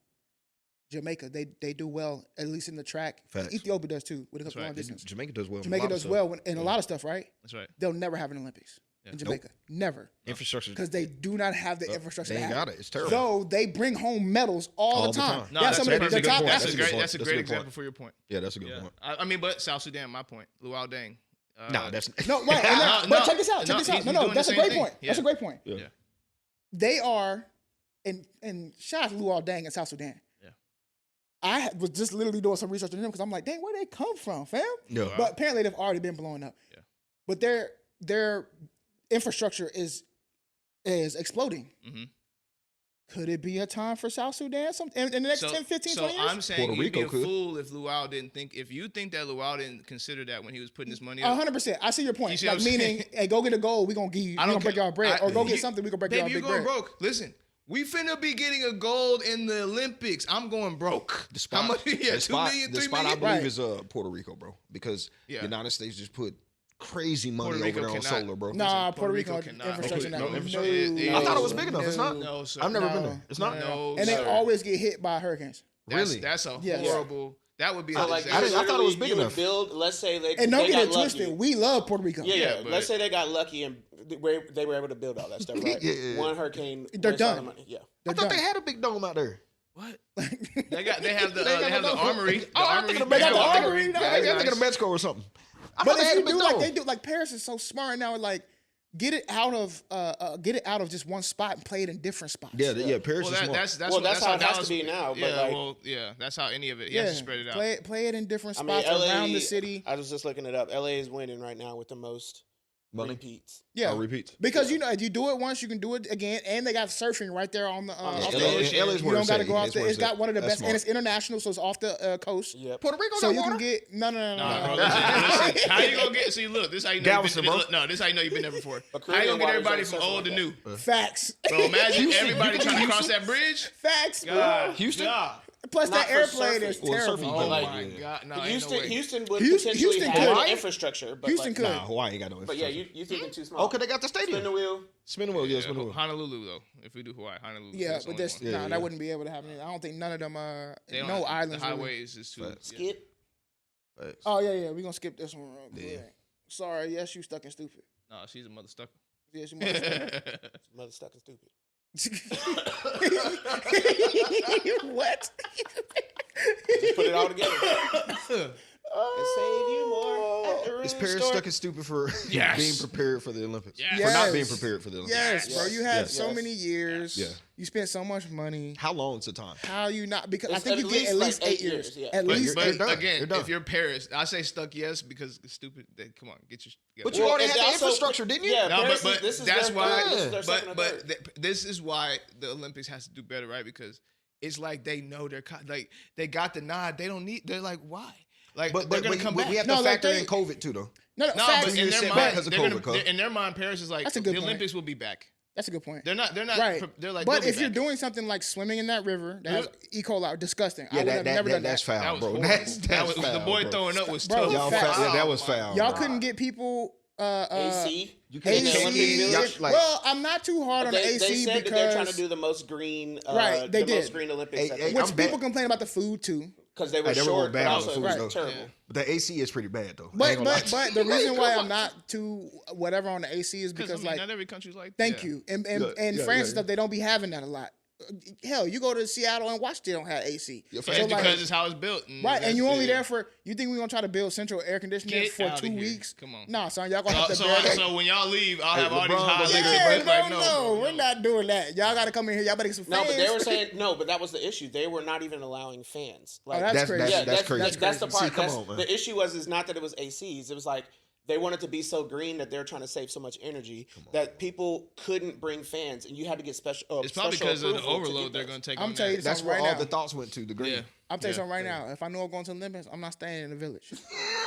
Jamaica. They do well, at least in the track. Facts. Ethiopia does too with a That's couple long right. distance. Jamaica does well. in a Jamaica lot of does stuff. well in a lot of stuff, right? That's right. They'll never have an Olympics Yeah. in Jamaica. Never. Infrastructure. Because they do not have the infrastructure. They to ain't have got it. It's terrible. So they bring home medals all the time. No, Yeah, that's, some a of perfect the top point. That's That's a a good great, point. that's a That's a great good example point. for your point. Yeah, that's a good Yeah. point. I mean, but South Sudan, my point. Luau Deng. Nah, that's No, right. And that, No, but check this out. no, Check this out. he's No, doing that's the a same great thing. point. Yeah. That's a great point. Yeah. Yeah. They are, and shout out to Luau Deng in South Sudan. Yeah. I was just literally doing some research on them because I'm like, dang, where they come from, fam? Yeah. But apparently they've already been blowing up. Yeah. But their infrastructure is exploding. Mm-hmm. Could it be a time for South Sudan in the next 10, 15, 20 years? I'm saying Puerto you'd be Rico a could. fool if Luau didn't think. If you think that Luau didn't consider that when he was putting his money up. 100%. I see your You point. see Like what I'm meaning, saying? hey, go get a gold. We're going to give you. I We're don't going to break care. y'all bread. Or go get You- something. We're going to break Baby, y'all you're big going bread. broke. Listen, we finna be getting a gold in the Olympics. I'm going broke. The spot, How much? Yeah, the 2 spot, million, the 3 spot I million. believe Right. is Puerto Rico, bro. Because Yeah. the United States just put crazy money Puerto over Rico there on cannot- solar, bro. Nah, Puerto Puerto Rico Rico cannot. infrastructure Okay, now. no, infrastructure- I thought it was big enough. It's not. No, sir. I've never been No. there. It's not. No, And they sir. always get hit by hurricanes. That's, Really? That's a Yes. horrible. That would be. So a like, disaster. I thought it was big you would enough. build. Let's say they And don't they get got it twisted. lucky. We love Puerto Rico. Yeah, Yeah, yeah. but- Let's say they got lucky and they were able to build all that stuff, right? Yeah. One hurricane. They're wastes all done. the money. Yeah. I They're thought done. they had a big dome out there. What? They have the They got they have the dome. armory. The Oh, I'm armory. thinking of They got the Mexico. armory, no, I'm that's thinking nice. of Mexico or something. I But thought they if had a you big do like dome. they do, like Paris is so smart now. Like get it out of just one spot and play it in different spots. Yeah. Paris Well, is smart. That's how it has Dallas- to be now, but Yeah, like- well, yeah, that's how any of it. You have to spread it out. Play it in different I mean, spots LA, around the city. I was just looking it up. LA is winning right now with the most Money. repeats. Yeah, repeats. because you know if you do it once, you can do it again, and they got surfing right there on the. off the LA edge. LA's You where don't it's got to at. go off It's the. where It's it's got at. one of the That's best, and smart. it's international, so it's off the coast. Yep. Puerto Rico So got you water. can get no. Nah, bro, listen, how you gonna get? See, look, this how you know. Galveston, You've been, bro. no, this how you know you've been there before. But How you Caribbean gonna get waters everybody don't from suffer old to like new? Facts. Bro, imagine Houston, everybody you can trying to do cross that bridge. Facts, bro. God, Houston? God. Plus Not that for airplane surfing. is Well, terrible. surfing, Oh Like, my yeah. God, no, ain't Houston, no way. Houston would Houston potentially could. have Hawaii? the infrastructure, but Houston like, could. Nah, Hawaii ain't got no But yeah, infrastructure. you thinking too small. Oh, 'cause they got the Spin stadium. the wheel. Spin the wheel, yeah, spin the wheel. Honolulu though. If we do Hawaii, Honolulu. Yeah, that's the but only this one. Yeah, that wouldn't be able to happen. I don't think none of them. They don't No have- islands. The really. highways is too. Facts. Yeah. Skip. Facts. Oh yeah. We're gonna skip this one real quick. Yeah. Sorry, yes, you stuck and stupid. No, she's a mother stucker. Yes, you motherfucker. Mother stuck and stupid. What? Just put it all together. And save you more. At the Is room Paris store. stuck and stupid for Yes. being prepared for the Olympics? Yes. For not being Yes. prepared for the Olympics? Yes, Yes. bro. You had Yes. so Yes. many years. Yeah. You spent so much money. How long is the time? How you not? Because I It's think at you get least at like least 8 8 years. years, yeah. At But, least. but you're done. again, You're done. if you're Paris, I say stuck yes because it's stupid. Come on, get your. But you Well, already and had the also- infrastructure, didn't you? Yeah, No, Paris but this is that's their why. third- this is their second or But third. this is why the Olympics has to do better, right? Because it's like they know like they got the nod. They don't need. They're like, why? Like But they're gonna come back. we have No, to like factor they- in COVID too, though. No, No, facts. but you in just their said mind, because of they're COVID, gonna, cuz. in their mind, Paris is like That's a the good point. Olympics will be back. That's a good point. They're not. Right. They're like. But they'll if be you're back. doing something like swimming in that river, that has E. coli, disgusting. I Yeah, would have never done that's that. foul, was bro. horrible. That's the foul, boy bro. throwing up was Bro, tough. Y'all facts. foul, that was foul. Y'all bro. couldn't get people. AC. You can't AC. Olympic Village? Like- Well, I'm not too hard on the AC they said because that they're trying to do the most green. Right, they the most did. green Olympics. Hey, which I'm people bad. complain about the food too. Because they were Hey, they were short, bad but on also the it food, was though. terrible. Yeah. But the AC is pretty bad though. I But ain't gonna lie. but the reason why I'm not too whatever on the AC is because like not every country's like. thank yeah. you and Yeah, France yeah, and yeah. stuff they don't be having that a lot. Hell, you go to Seattle and Washington don't have AC. Yeah, That's So, because like, it's how it's built. right, and you only yeah. there for you think we gonna try to build central air conditioning Get for outta 2 here. weeks? Come on. Nah, son, y'all gonna have to So, bear that. so when y'all leave, I'll Hey, have all these LeBron high gonna electric take Yeah, bills. bro, Like, no, bro, we're not doing that. Y'all gotta come in here. Y'all better get some No, fans. but they were saying no, but that was the issue. They were not even allowing fans. Like, that's crazy. yeah, That's crazy. That's the part. See, come That's- on, man. The issue was not that it was ACs. It was like they wanted to be so green that they're trying to save so much energy that people couldn't bring fans, and you had to get special. It's probably special because of the approval to overload get they're those. going to take I'm on telling you that. this That's something where right all now. the thoughts went to. The green. Yeah. I'm telling you Yeah. something right now. If I know I'm going to the Olympics, I'm not staying in the village.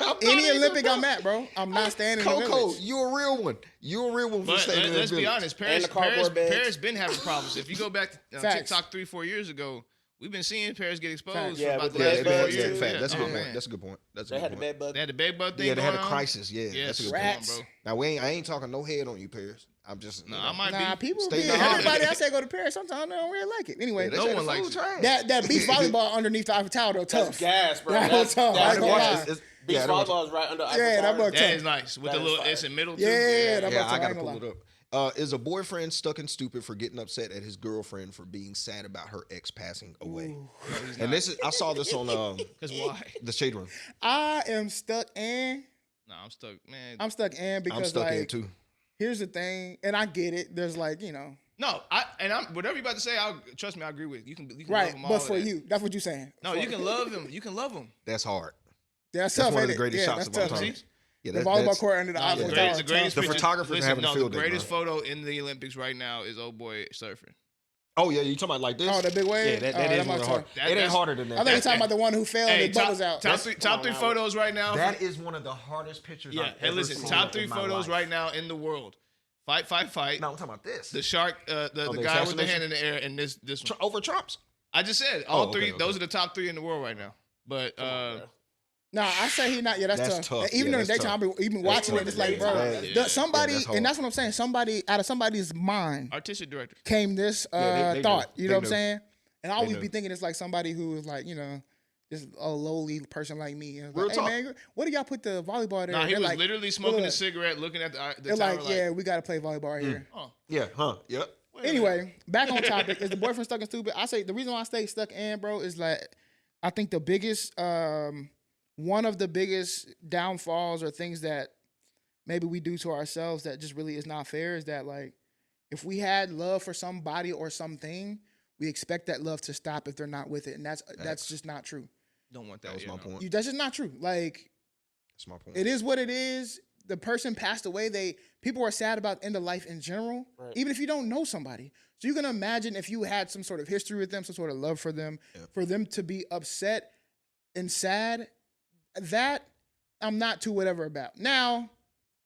I'm not Any either, Olympic bro. I'm at, bro, I'm not staying in the Coco, village. you a real one. You a real one for But staying in let's the be village. honest, And the cardboard beds. Paris been having problems. If you go back to Facts. TikTok 3-4 years ago, we've been seeing Paris get exposed Facts. for Yeah, about with the the last bed 4 bugs, years. too. Yeah. That's a Oh, good man. point. That's a good point. That's a They good had the point. bed bug. They had the bed bug thing Yeah, they had a going on. crisis. Yeah, Yes. that's a good Rats. point. Come on, Now I ain't talking no head on you, Paris. I'm just. bro. you No, I know. might Nah, be. people Stay be in the house. everybody I say go to Paris. Sometimes they don't really like it. Anyway, Yeah, they No say one the likes food it. trash. that beach volleyball underneath the Eiffel Tower though, tough. That's gas, bro. That That's was tough. I that's ain't gonna gas. lie. It's- Beach yeah, I know what volleyball is right under Eiffel Yeah, that Tower. bug That tough. is nice. With That the is little, fire. it's in middle too. Yeah, that Yeah, bug I tough. gotta ain't gonna pull lie. it up. Is a boyfriend stuck and stupid for getting upset at his girlfriend for being sad about her ex passing away? And this is I saw this on Because why? the Shade Room. I am stuck in. No, I'm stuck, man. I'm stuck in because I'm stuck in like too. here's the thing, and I get it. There's like No, I'm whatever you about to say. Trust me, I agree with you. You can right, love him all but of for that. you, that's what you're saying. No, you can love him. You can love him. That's hard. That's That's tough. one of ain't the it? greatest Yeah, shots that's of all tough. time. See? Yeah, The volleyball court under the No, Eiffel the Tower. greatest tough. The picture- photographers are listen, having a no, field the day, greatest bro. photo in the Olympics right now is old boy surfing. Oh yeah, you talking about like this? Oh, that big wave? Yeah, that Oh, is that one of the must hard. have- It ain't that's- harder than that. I thought you were talking about the one who fell and Hey, his bubbles out. top three now. photos right now. That is one of the hardest pictures. Yeah. I've Hey, ever listen, seen top 3 in my photos life. right now in the world. Fight. No, I'm talking about this. The shark, the the guy with the assassination? hand in the air, and this one. Over Trump's. I just said all Oh, three. okay. Those are the top 3 in the world right now. But Nah, I say he not. Yeah, that's tough. tough. Even Yeah, in the that's daytime, tough. I've been even That's watching it. tough. It's like, bro, Yeah. somebody, that's hard. and that's what I'm saying. Somebody out of somebody's mind artistic director. came this Yeah, they thought. do. You They know what I'm do. saying? And I always do. be thinking it's like somebody who is like, just a lowly person like me. And it's Real like, talk. hey man, what do y'all put the volleyball there? Nah, he They're was like, literally smoking look, a cigarette, looking at the They're tower. like, yeah, we got to play volleyball right here. Oh, Yeah. Yep. wait a minute. Anyway, back on topic. Is the boyfriend stuck and stupid? I say the reason why I stay stuck in, bro, is like I think the biggest, one of the biggest downfalls or things that maybe we do to ourselves that just really is not fair is that like if we had love for somebody or something, we expect that love to stop if they're not with it, and that's just not true. Don't want that. That was my point. That's just not true. Like That's my point. it is what it is. The person passed away. People are sad about end of life in general, Right. even if you don't know somebody. So you can imagine if you had some sort of history with them, some sort of love for them, for them to be upset and sad. That I'm not too whatever about. Now,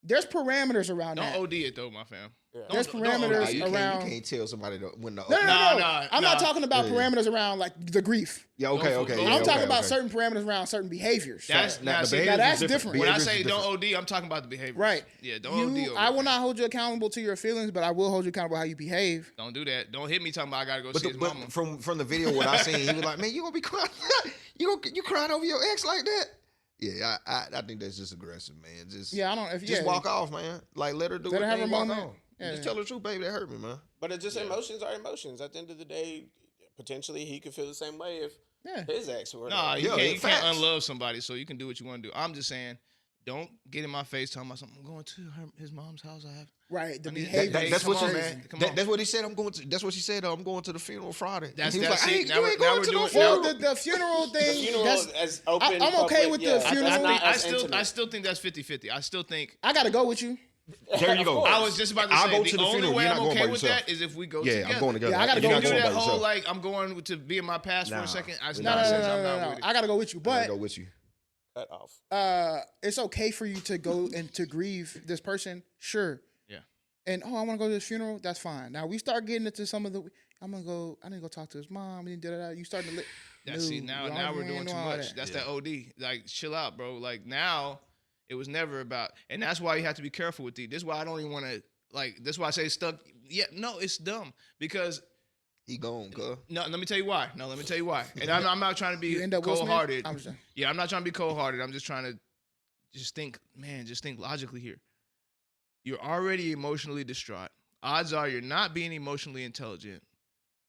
there's parameters around Don't that. OD it though, my fam. Yeah. There's Don't parameters OD. you around. can't tell somebody when the. No. Nah, I'm not nah. talking about Yeah. parameters around like the grief. Yeah. Okay. Go Okay. for- yeah, I'm I'm talking okay, about okay. certain parameters around certain behaviors. That's Now, now, the see, behaviors that's is different. when I Behaviors say is don't different. OD, I'm talking about the behavior. Right. Yeah. Don't OD. Over I will it. not hold you accountable to your feelings, but I will hold you accountable how you behave. Don't do that. Don't hit me talking about I gotta go But, see his mama. from the video, what I seen, he was like, "Man, you gonna be crying? you crying over your ex like that?" Yeah, I think that's just aggressive, man. Just Yeah, I don't. If just walk off, man. Like let her do Let what her have thing, her walk moment. off. Yeah. Just tell her the truth, baby. That hurt me, man. But it's just emotions are emotions. At the end of the day, potentially he could feel the same way if Yeah. his ex were. Nah, Yeah, you can't facts. unlove somebody, so you can do what you want to do. I'm just saying, don't get in my face talking about something. I'm going to his mom's house. I have. Right. The I mean, behavior. That's come what on, she, man. Come that, on. that's what he said. I'm going to. That's what she said. I'm going to the funeral Friday. That's he was like, it. "Hey, Now you we're- ain't now going we're to no doing- funeral." Well, the funeral thing. The funeral that's, as open. I'm okay with the public, funeral. that's not as I intimate. still think that's 50-50. I still think. I gotta go with you. There you go. I was just about to I'll say go the to the only funeral. way You're I'm not going okay by with yourself. that is if we go Yeah, together. I'm going together. Yeah, I gotta If go You you're with do not you. going that by whole yourself. like I'm going to be in my past for Nah. a second. That's No. nonsense. I'm not with it. I gotta go with you. I gotta But go with you. Cut off. it's okay for you to go and to grieve this person. Sure. Yeah. and I want to go to his funeral. That's fine. Now we start getting into some of the. I need to go talk to his mom. And you starting to. Now we're doing too much. That's that OD. Like, chill out, bro. Like, now it was never about, and that's why you have to be careful with these. This is why I don't even want to, like, that's why I say stuck. Yeah, no, it's dumb because he gone, cuz. No, let me tell you why. And I'm not trying to be cold-hearted. Yeah, I'm not trying to be cold-hearted. I'm just trying to just think logically here. You're already emotionally distraught. Odds are you're not being emotionally intelligent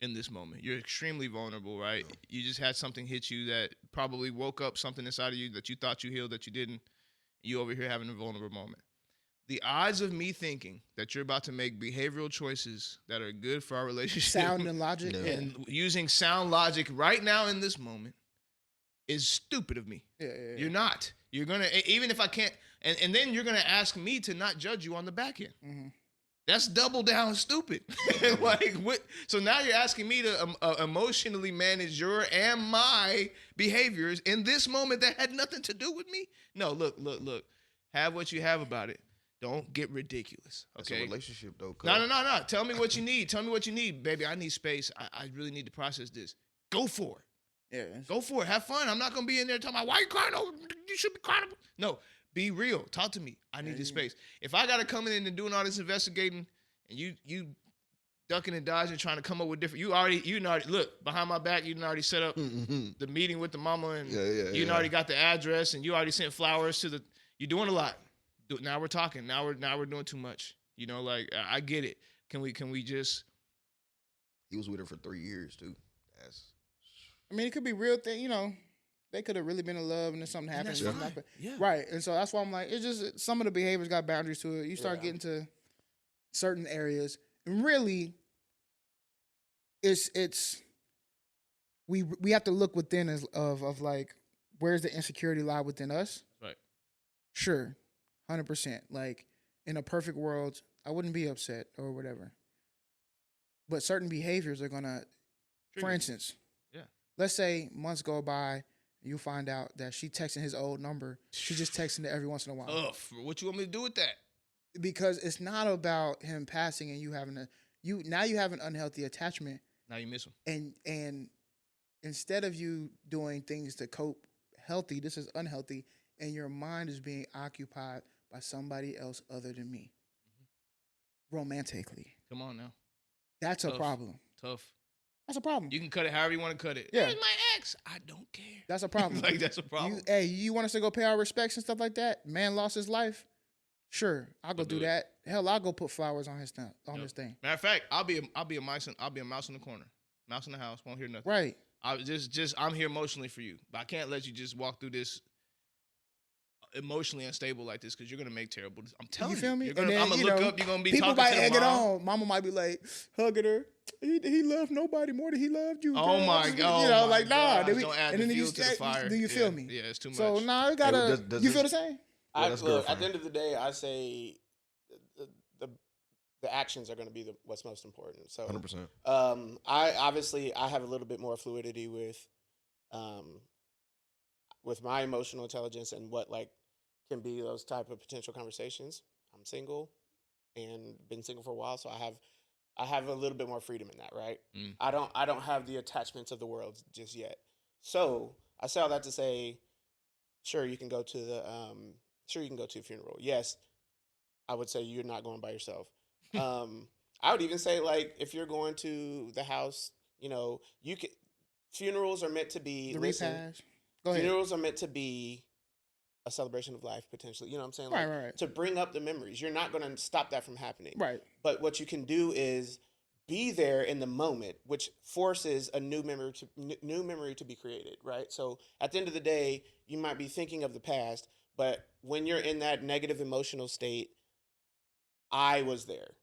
in this moment. You're extremely vulnerable, right? You just had something hit you that probably woke up something inside of you that you thought you healed that you didn't. You over here having a vulnerable moment. The odds of me thinking that you're about to make behavioral choices that are good for our relationship, sound and logic, and using sound logic right now in this moment is stupid of me. Yeah. You're not. You're gonna, even if I can't, and then you're gonna ask me to not judge you on the back end. Mm-hmm. That's double down stupid. Like, what? So now you're asking me to emotionally manage your and my behaviors in this moment that had nothing to do with me? No, look. Have what you have about it. Don't get ridiculous. Okay. It's a relationship though. No. Tell me what you need. Baby, I need space. I really need to process this. Go for it. Yeah. Go for it. Have fun. I'm not gonna be in there talking about why you crying over. You should be crying over. No. Be real. Talk to me. I need this space. If I gotta come in and doing all this investigating, and you ducking and dodging, trying to come up with different. You already look behind my back. You already set up the meeting with the mama, and you already got the address, and you already sent flowers to the. You're doing a lot. Now we're talking. Now we're doing too much. You know, like I get it. Can we just? He was with her for 3 years too. I mean, it could be real thing. You know. They could have really been in love and then something happened. Yeah. Right. And so that's why I'm like, it's just some of the behaviors got boundaries to it. You start getting to certain areas. And really, we have to look within of like, where's the insecurity lie within us? Right. Sure. 100%. Like, in a perfect world, I wouldn't be upset or whatever. But certain behaviors are going to, for instance, let's say months go by, you find out that she texting his old number. She just texting it every once in a while. What you want me to do with that? Because it's not about him passing and you having you have an unhealthy attachment. Now you miss him. And instead of you doing things to cope healthy, this is unhealthy, and your mind is being occupied by somebody else other than me. Romantically. Come on now. That's a problem. Tough. That's a problem. You can cut it however you want to cut it. Yeah. There's my ex. I don't care. That's a problem. Like, that's a problem. You want us to go pay our respects and stuff like that? Man lost his life. Sure, I'll go do that. Hell, I'll go put flowers on his thing. His thing. Matter of fact, I'll be a mouse in the corner. Mouse in the house. Won't hear nothing. Right. I'm here emotionally for you, but I can't let you just walk through this emotionally unstable like this because you're gonna make terrible. I'm telling you. You feel me? I'm gonna look up. You're gonna be people talking might to egg the it mom. on. Mama might be like hugging her. He loved nobody more than he loved you. Oh girl. my god! You know, like nah. Don't add the fuel to the fire. Do you feel me? Yeah, it's too much. So nah, you gotta. You feel the same? Look, at the end of the day, I say the actions are going to be what's most important. So 100%. I have a little bit more fluidity with my emotional intelligence and what like can be those type of potential conversations. I'm single and been single for a while, so I have a little bit more freedom in that, right? I don't have the attachments of the world just yet. So I say all that to say, sure you can go to a funeral. Yes, I would say you're not going by yourself. I would even say like if you're going to the house, you know, you can. Funerals are meant to be the repast. Go ahead. Funerals are meant to be a celebration of life, potentially. You know what I'm saying? Like, right. To bring up the memories. You're not going to stop that from happening. Right. But what you can do is be there in the moment, which forces a new memory to be created, right? So at the end of the day, you might be thinking of the past, but when you're in that negative emotional state, I was there.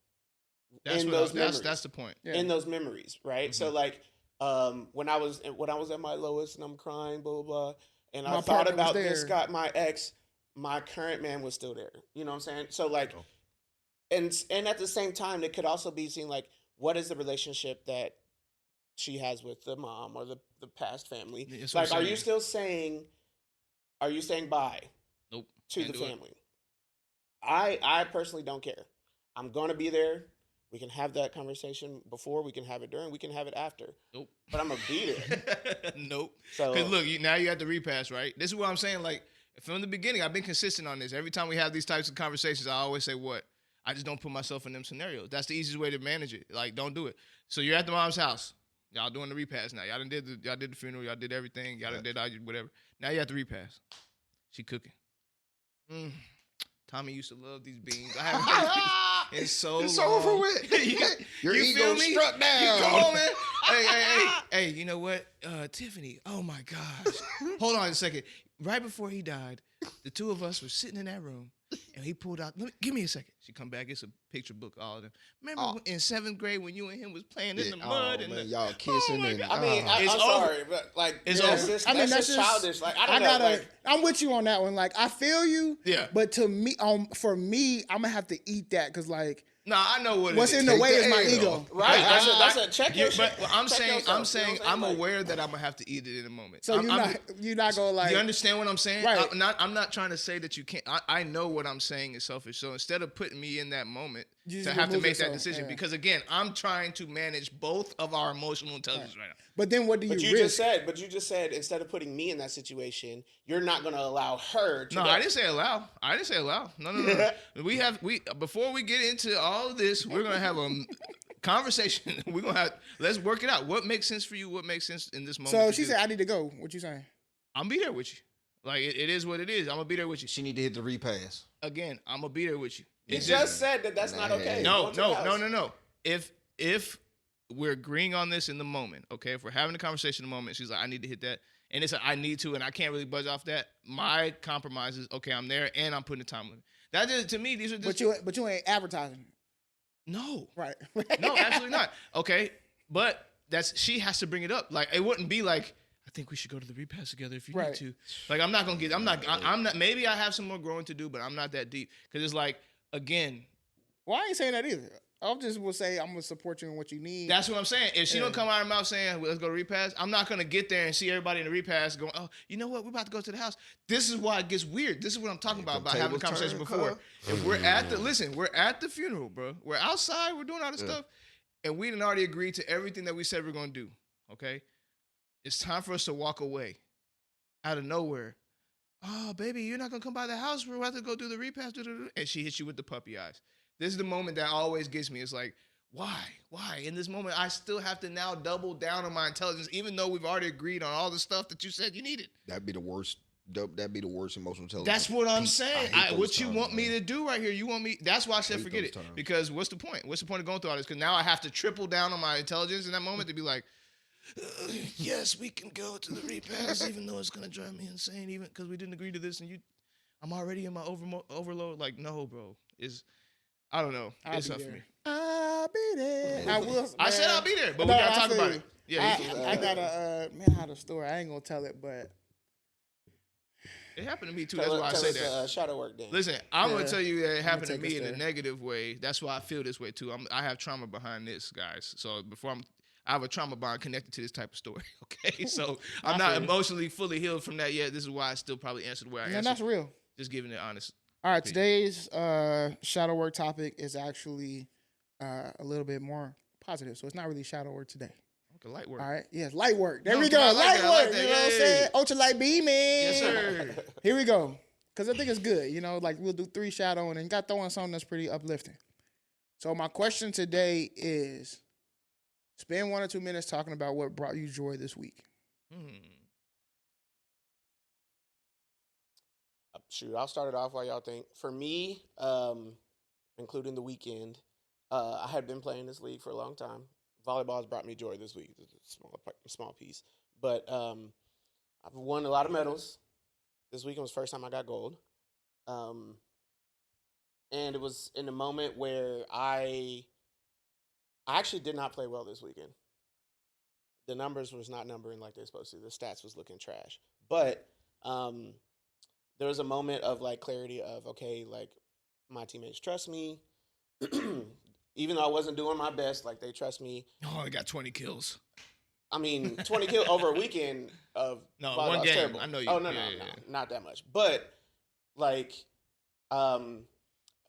That's the point. Yeah. In those memories, right? So like when I was at my lowest and I'm crying, blah blah blah, and I thought about this guy, my ex, my current man was still there. You know what I'm saying? So like, and at the same time, it could also be seen like, what is the relationship that she has with the mom or the past family? Like, are you saying bye? Nope. To the family. I personally don't care. I'm going to be there. We can have that conversation before. We can have it during. We can have it after. Nope. But I'm going to be there. Nope. So, because look, now you have to repass, right? This is what I'm saying. Like, from the beginning, I've been consistent on this. Every time we have these types of conversations, I always say what? I just don't put myself in them scenarios. That's the easiest way to manage it. Like, don't do it. So you're at the mom's house. Y'all doing the repass now. Y'all did the funeral. Y'all did everything. Y'all did whatever. Now you have to repass. She cooking. Tommy used to love these beans. I haven't had these in so It's long. over with. Your you ego feel me? struck down. You come on, man. Hey, you know what? Tiffany, oh my gosh. Hold on a second. Right before he died, the two of us were sitting in that room, and he pulled out, give me a second. She come back, it's a picture book, all of them. Remember in 7th grade when you and him was playing in the mud? And y'all kissing my and God. I mean, I'm It's sorry, over. but like, It's that's over. just, I mean, that's that's just just childish. Like, I don't know. Like, I'm with you on that one. Like, I feel you. Yeah. But to me, for me, I'm gonna have to eat that because, like, Nah, I know what what's it is. in the Take way the is my L. ego. right? That's a check your shit. But I'm Check saying, yourself, you know what I'm Like, aware that I'm gonna have to eat it in a moment. So you're not gonna like. You understand what I'm saying? Right. I'm not trying to say that you can't. I know what I'm saying is selfish. So instead of putting me in that moment You to just have to remove make that yourself, decision, yeah. because again, I'm trying to manage both of our emotional intelligence right now. But then what do But you you risk? just said instead of putting me in that situation, you're not going to allow her to. No, I didn't say allow. No. we before we get into all of this, we're gonna have a conversation. Let's work it out. What makes sense for you? What makes sense in this moment? So to she do? said, "I need to go." What you saying? I'm be there with you. Like it is what it is. I'm gonna be there with you. She need to hit the repass. Again, I'm gonna be there with you. You It's just said that that's not okay. No. Go to the house. If we're agreeing on this in the moment, okay, if we're having a conversation in the moment, she's like, I need to hit that. And it's like, I need to, and I can't really budge off that. My compromise is, okay, I'm there, and I'm putting the time limit. That just, to me, these are just... But you ain't advertising. No. Right. No, absolutely not. Okay, but she has to bring it up. Like, it wouldn't be like, I think we should go to the repass together if you need to. Like, I'm not maybe I have some more growing to do, but I'm not that deep. Because it's like, again... Well, I ain't saying that either. I just will say I'm gonna support you in what you need. That's what I'm saying. If she don't come out of her mouth saying, well, let's go to repass, I'm not going to get there and see everybody in the repass going, oh, you know what? We're about to go to the house. This is why it gets weird. This is what I'm talking about having a conversation before. If we're at we're at the funeral, bro. We're outside. We're doing all this stuff. And we done already agreed to everything that we said we're going to do. Okay? It's time for us to walk away out of nowhere. Oh, baby, you're not going to come by the house. We're about to go do the repass. And she hits you with the puppy eyes. This is the moment that always gets me. It's like, why? In this moment, I still have to now double down on my intelligence, even though we've already agreed on all the stuff that you said you needed. That'd be the worst. That'd be the worst emotional intelligence. That's what I'm saying. What you want me to to do right here? You want me? That's why I said forget it. Because what's the point? What's the point of going through all this? Because now I have to triple down on my intelligence in that moment to be like, yes, we can go to the repass, even though it's gonna drive me insane, even because we didn't agree to this, and I'm already in my overload. Like, no, bro, I don't know. It's tough for me. I'll be there. I will. I said I'll be there, but we gotta talk about it. Yeah, I got a I had a story. I ain't gonna tell it, but it happened to me too. That's why I say that. Shadow work, then. Listen, I'm gonna tell you that it happened to take me us in a there. negative way. That's why I feel this way too. I have trauma behind this, guys. So I have a trauma bond connected to this type of story. Okay, so I'm not emotionally fully healed from that yet. This is why I still probably answered the way I answered. and that's real. Just giving it honest. All right, today's shadow work topic is actually a little bit more positive. So it's not really shadow work today. Okay, light work. All right, yes, light work. There No, we go, I like light that, I like work. that. You know what I'm Yay. saying? Ultralight beaming. Yes, sir. Here we go. Because I think it's good. You know, like we'll do 3 shadow and then got throwing something that's pretty uplifting. So my question today is, spend 1 or 2 minutes talking about what brought you joy this week. Shoot, I'll start it off while y'all think. For me, including the weekend, I had been playing this league for a long time. Volleyball has brought me joy this week. It's a small piece. But I've won a lot of medals. This weekend was the first time I got gold. And it was in a moment where I actually did not play well this weekend. The numbers was not numbering like they're supposed to. The stats was looking trash. But there was a moment of like clarity of, okay, like my teammates trust me. Even though I wasn't doing my best, like they trust me. Oh, I got 20 kills. I mean, 20 kills over a weekend of volleyball, one it's game. terrible. I know you. Oh, no, Yeah. not that much. But like,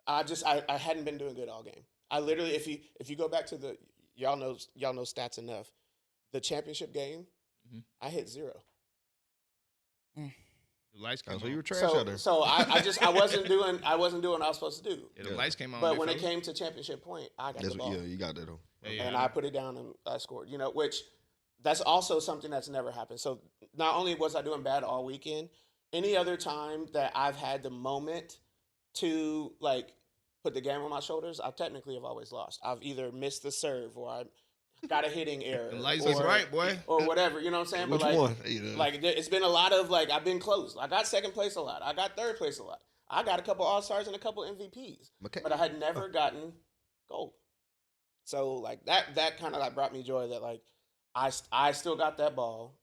I hadn't been doing good all game. I literally, if you go back to the y'all know stats enough. The championship game, I hit 0. The lights came on. So you were trash out there. So I wasn't doing what I was supposed to do. Yeah, the lights came on. But when it came to championship point, I got the ball. Yeah, you got that though. And I put it down and I scored. You know, which that's also something that's never happened. So not only was I doing bad all weekend, any other time that I've had the moment to like put the game on my shoulders, I technically have always lost. I've either missed the serve or I got a hitting error. The lights was right, boy. Or whatever, you know what I'm saying? Which but like, one? Like it's been a lot of like I've been close. I got second place a lot. I got third place a lot. I got a couple All-Stars and a couple MVPs. But I had never gotten gold. So like that kind of like brought me joy that like I still got that ball,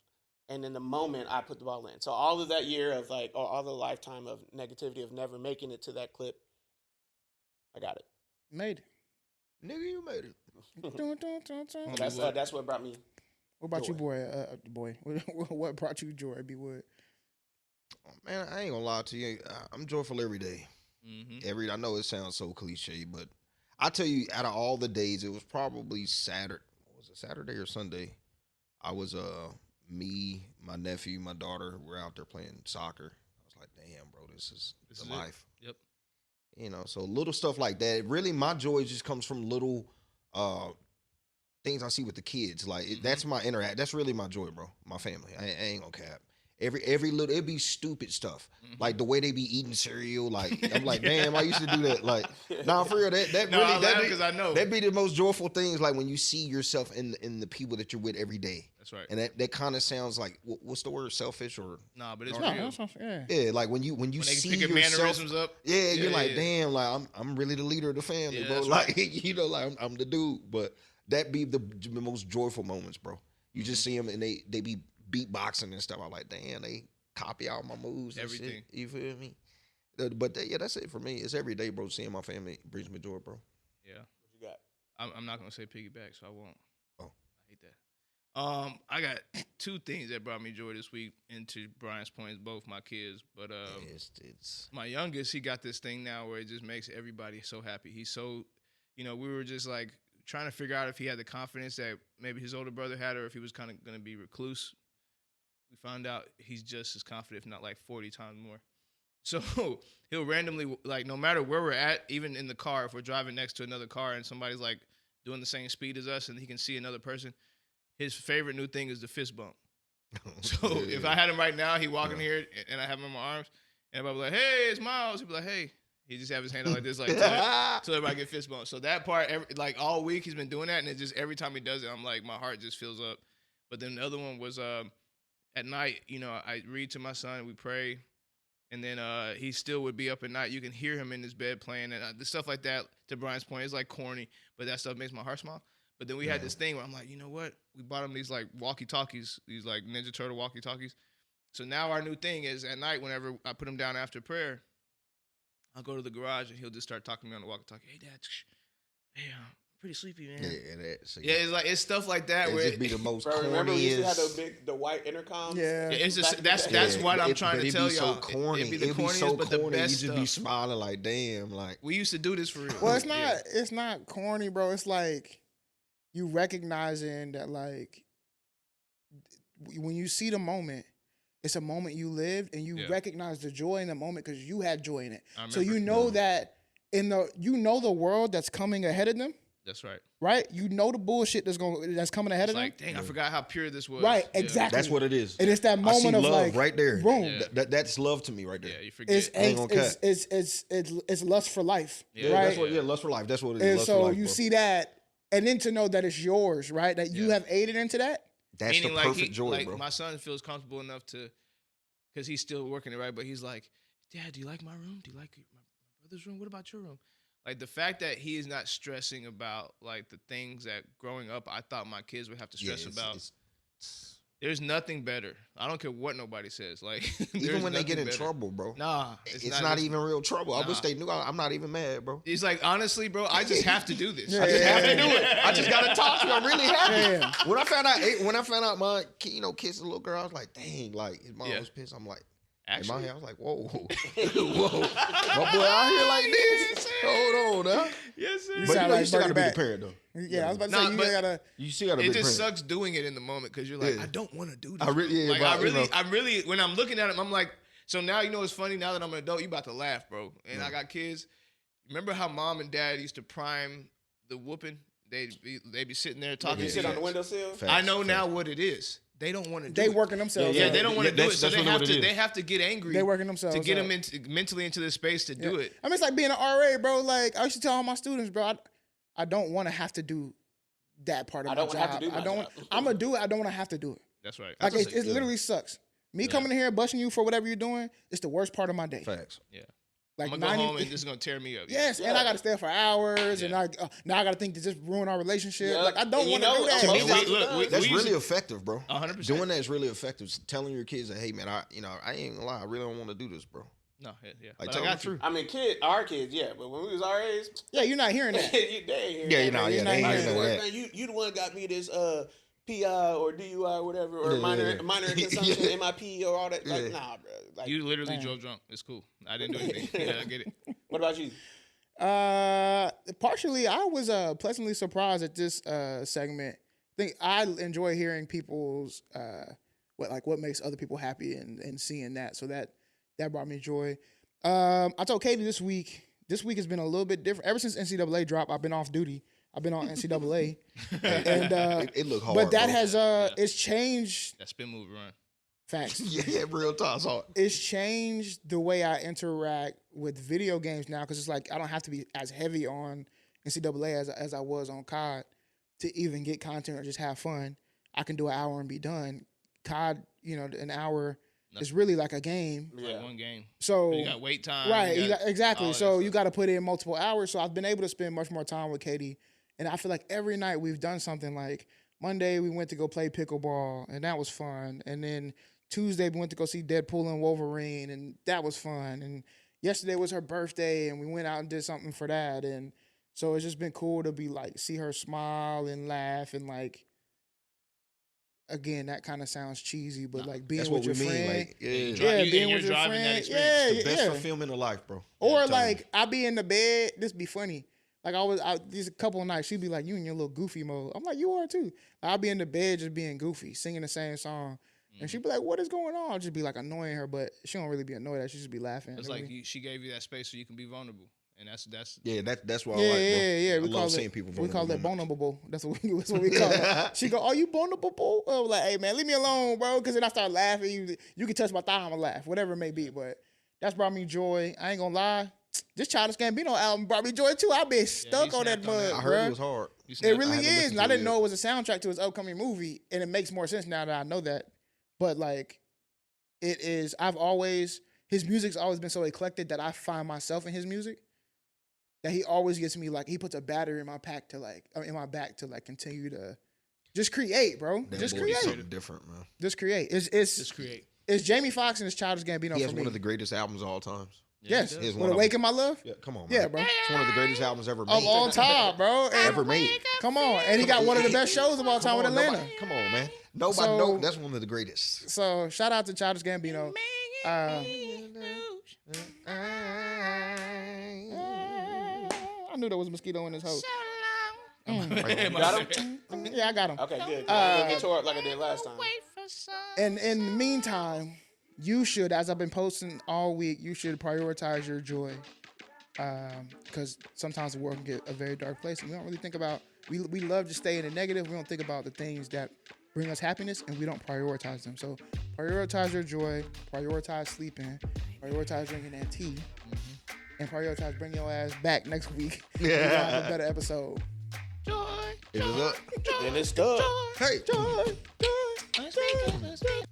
and in the moment I put the ball in. So all of that year of like or all the lifetime of negativity of never making it to that clip, I got it. Made it. Nigga, you made it. That's what brought me. What about joy. you, boy? What brought you joy, B Wood? Oh, man, I ain't gonna lie to you. I'm joyful every day. I know it sounds so cliche, but I tell you, out of all the days, it was probably Saturday. Was it Saturday or Sunday? I was me, my nephew, my daughter. We're out there playing soccer. I was like, damn, bro, this is the life. Yep. You know, so little stuff like that. Really, my joy just comes from little things I see with the kids. Like that's my interact. That's really my joy, bro. My family. I ain't gonna cap. Every little, it'd be stupid stuff. Like the way they be eating cereal. Like I'm like, damn, I used to do that. Like, nah, for real, that'd be the most joyful things. Like when you see yourself in the people that you're with every day. That's right. And that kind of sounds like what's the word? Selfish or nah? But it's real. Yeah, like when you see yourself, mannerisms up. Yeah, you're like, damn, like I'm really the leader of the family, bro. Like you know, like I'm the dude. But that be the most joyful moments, bro. You just see them and they be beatboxing and stuff. I'm like, damn, they copy all my moves, everything. And shit. You feel me? But that's it for me. It's every day, bro. Seeing my family brings me joy, bro. Yeah. What you got? I'm not gonna say piggyback, so I won't. Oh, I hate that. I got 2 things that brought me joy this week. And to Brian's points, both my kids, but it's my youngest. He got this thing now where it just makes everybody so happy. He's so, we were just like trying to figure out if he had the confidence that maybe his older brother had, or if he was kind of gonna be recluse. We found out he's just as confident, if not like 40 times more. So he'll randomly, like, no matter where we're at, even in the car, if we're driving next to another car and somebody's like doing the same speed as us and he can see another person, his favorite new thing is the fist bump. So if I had him right now, he walk in here and I have him in my arms, and everybody be like, hey, it's Miles. He'd be like, hey. He just have his hand like this, like, till everybody get fist bumped. So that part, like all week he's been doing that, and it just every time he does it, I'm like, my heart just fills up. But then the other one was at night, I read to my son, we pray, and then he still would be up at night. You can hear him in his bed playing, and the stuff like that, to Brian's point, is like corny, but that stuff makes my heart smile. But then we had this thing where I'm like, you know what? We bought him these like walkie-talkies, these like Ninja Turtle walkie-talkies. So now our new thing is at night, whenever I put him down after prayer, I'll go to the garage and he'll just start talking to me on the walkie-talkie. Hey, Dad, hey, I'm pretty sleepy, man. Yeah, it's like it's stuff like that where it be the most. Bro, remember we used to have the white intercom. Yeah, it's just that's what I'm trying to tell y'all. So corny. It'd be the corniest, but the best You just stuff. be smiling like, damn, like we used to do this for real. Well, it's not corny, bro. It's like you recognizing that, like, when you see the moment, it's a moment you lived, and you recognize the joy in the moment because you had joy in it. So you know that the world that's coming ahead of them. That's right. Right? You know the bullshit that's coming ahead of them. Like, dang, I forgot how pure this was. Right, exactly. That's what it is. And it's that moment of love like right there. Boom. Yeah. That's love to me right there. Yeah, you forget. It's lust for life. Yeah, right? That's lust for life. That's what it is. And lust so for life, you bro. see that, and then to know that it's yours, right? That you have aided into that. That's meaning, the perfect joy, like, bro. My son feels comfortable enough to, because he's still working it, right? But he's like, Dad, do you like my room? Do you like my brother's room? What about your room? Like, the fact that he is not stressing about, like, the things that growing up I thought my kids would have to stress about. There's nothing better. I don't care what nobody says. Like, even when they get in trouble, bro. Nah. It's not even real trouble. I wish they knew. I'm not even mad, bro. He's like, honestly, bro, I just have to do this. I just have to do it. I just got to talk to you. I'm really happy. When I found out my kids a little girl, I was like, dang, like, his mom was pissed. I'm like, In my Actually, head, I was like, whoa, whoa, my boy out here like this. Hold on, now. yes, sir. You But sound you know, like you still gotta Bernie be the Mac. parent though. Yeah, I was about to Nah, say you but- gotta. You still gotta be It the just parent. sucks doing it in the moment because you're like, Yeah. I don't want to do this. I really, yeah, like, but, you know. I really, when I'm looking at him, I'm like, so now you know what's funny. Now that I'm an adult, you about to laugh, bro. And I got kids. Remember how mom and dad used to prime the whooping? They'd be sitting there talking. You to sit you. on the windowsill. Facts, I know now facts. what it is. They don't want to do They it. working themselves. Yeah, up. they don't want to do that's- it, so that's they really have what it to. is. They have to get angry. They working themselves to get up. them mentally into the space to do it. I mean, it's like being an RA, bro. Like I used to tell all my students, bro, I don't want to have to do that part of I my don't job. wanna have to do my I don't. job. I'm gonna do it. I don't want to have to do it. That's right. Like That's it yeah. literally sucks. Me coming in here busting you for whatever you're doing, it's the worst part of my day. Facts. Yeah. Like I'm gonna go home and this is gonna tear me up. Yes, and I got to stay up for hours, and now I got to think, does this ruin our relationship? Yeah. Like I don't And you want to know, do that. to me, Look, That's we really used effective, bro. 100%. Doing that is really effective. Telling your kids that, hey man, I ain't gonna lie, I really don't want to do this, bro. No, yeah. Like, But tell I them got the you. truth. I mean, our kids, yeah, but when we was our age, Yeah, you're not hearing that. they ain't hearing Yeah, that, you know, man. yeah, You're they ain't not hearing hearing none of Like, that. man, you the one got me this PI or DUI or whatever, or Yeah. minor consumption, Yeah. MIP or all that. Like, Yeah. nah, bro. Like, You literally Damn. drove drunk. It's cool. I didn't do anything. Yeah, I get it. what about you? Partially, I was pleasantly surprised at this segment. I think I enjoy hearing people's what makes other people happy and seeing that. So that brought me joy. I told Katie this week has been a little bit different. Ever since NCAA dropped, I've been off duty. I've been on NCAA, and It look hard, but that bro. has it's changed. That spin move run. Facts. yeah, real talk. It's hard. It's changed the way I interact with video games now because it's like I don't have to be as heavy on NCAA as I was on COD to even get content or just have fun. I can do an hour and be done. COD, an hour is really like a game. Like one game. So You got wait time. right, you got exactly. all that So stuff. you got to put in multiple hours. So I've been able to spend much more time with Katie, and I feel like every night we've done something. Like Monday we went to go play pickleball, and that was fun. And then Tuesday we went to go see Deadpool and Wolverine, and that was fun. And yesterday was her birthday, and we went out and did something for that. And so it's just been cool to be like see her smile and laugh and like. Again, that kind of sounds cheesy, but like being That's with what your we mean. friend, Like, yeah, yeah, being you're with your driving that friend, experience. yeah, the best yeah. fulfillment of life, bro. Or I'm telling like I be in the bed, this be funny. Like these a couple of nights, she'd be like, "You in your little goofy mode." I'm like, "You are too." I'll be in the bed just being goofy, singing the same song, and she'd be like, "What is going on?" I'll just be like annoying her, but she don't really be annoyed at. She just be laughing. It's like she gave you that space so you can be vulnerable, and that's Yeah, that's what yeah, I like, bro. yeah. I We love call seeing it people we call it vulnerable. vulnerable. That's what we call it. She go, "Are you vulnerable?" I'm like, "Hey man, leave me alone, bro." Because then I start laughing. You can touch my thigh, I'ma laugh, whatever it may be. But that's brought me joy. I ain't gonna lie. This Childish Gambino album brought me joy too. I've been stuck he on that snapped on that. mud, I heard bruh. it was hard. You It snapped- really haven't is. listened And to I it didn't yet. know it was a soundtrack to his upcoming movie, and it makes more sense now that I know that. But like, it is. His music's always been so eclectic that I find myself in his music. That he always gets me like he puts a battery in my back to continue to just create, bro. That Just boy create. is something different, man. Just create. It's Just create. it's Jamie Foxx and it's Childish Gambino He for has me. one of the greatest albums of all times. yes. he He has With one of Awaken My Love. Yeah, come on, man. Yeah, bro. It's one of the greatest albums ever made. Of all time, bro. And Ever made. come on, and he got one of the best shows of all time with Atlanta. Come on, man. Nobody So- know that's one of the greatest. So shout out to Childish Gambino. I knew there was a mosquito in his house. Got him? Yeah, I got him. Okay, good. I don't get tore up like I did last time. And in the meantime, you should, as I've been posting all week, you should prioritize your joy. Because sometimes the world can get a very dark place, and we don't really think about. We love to stay in the negative. We don't think about the things that bring us happiness, and we don't prioritize them. So prioritize your joy. Prioritize sleeping. Prioritize drinking that tea. And prioritize bringing your ass back next week. We're gonna have a better episode. It is up. Then it's stuck. Hey. Joy, joy.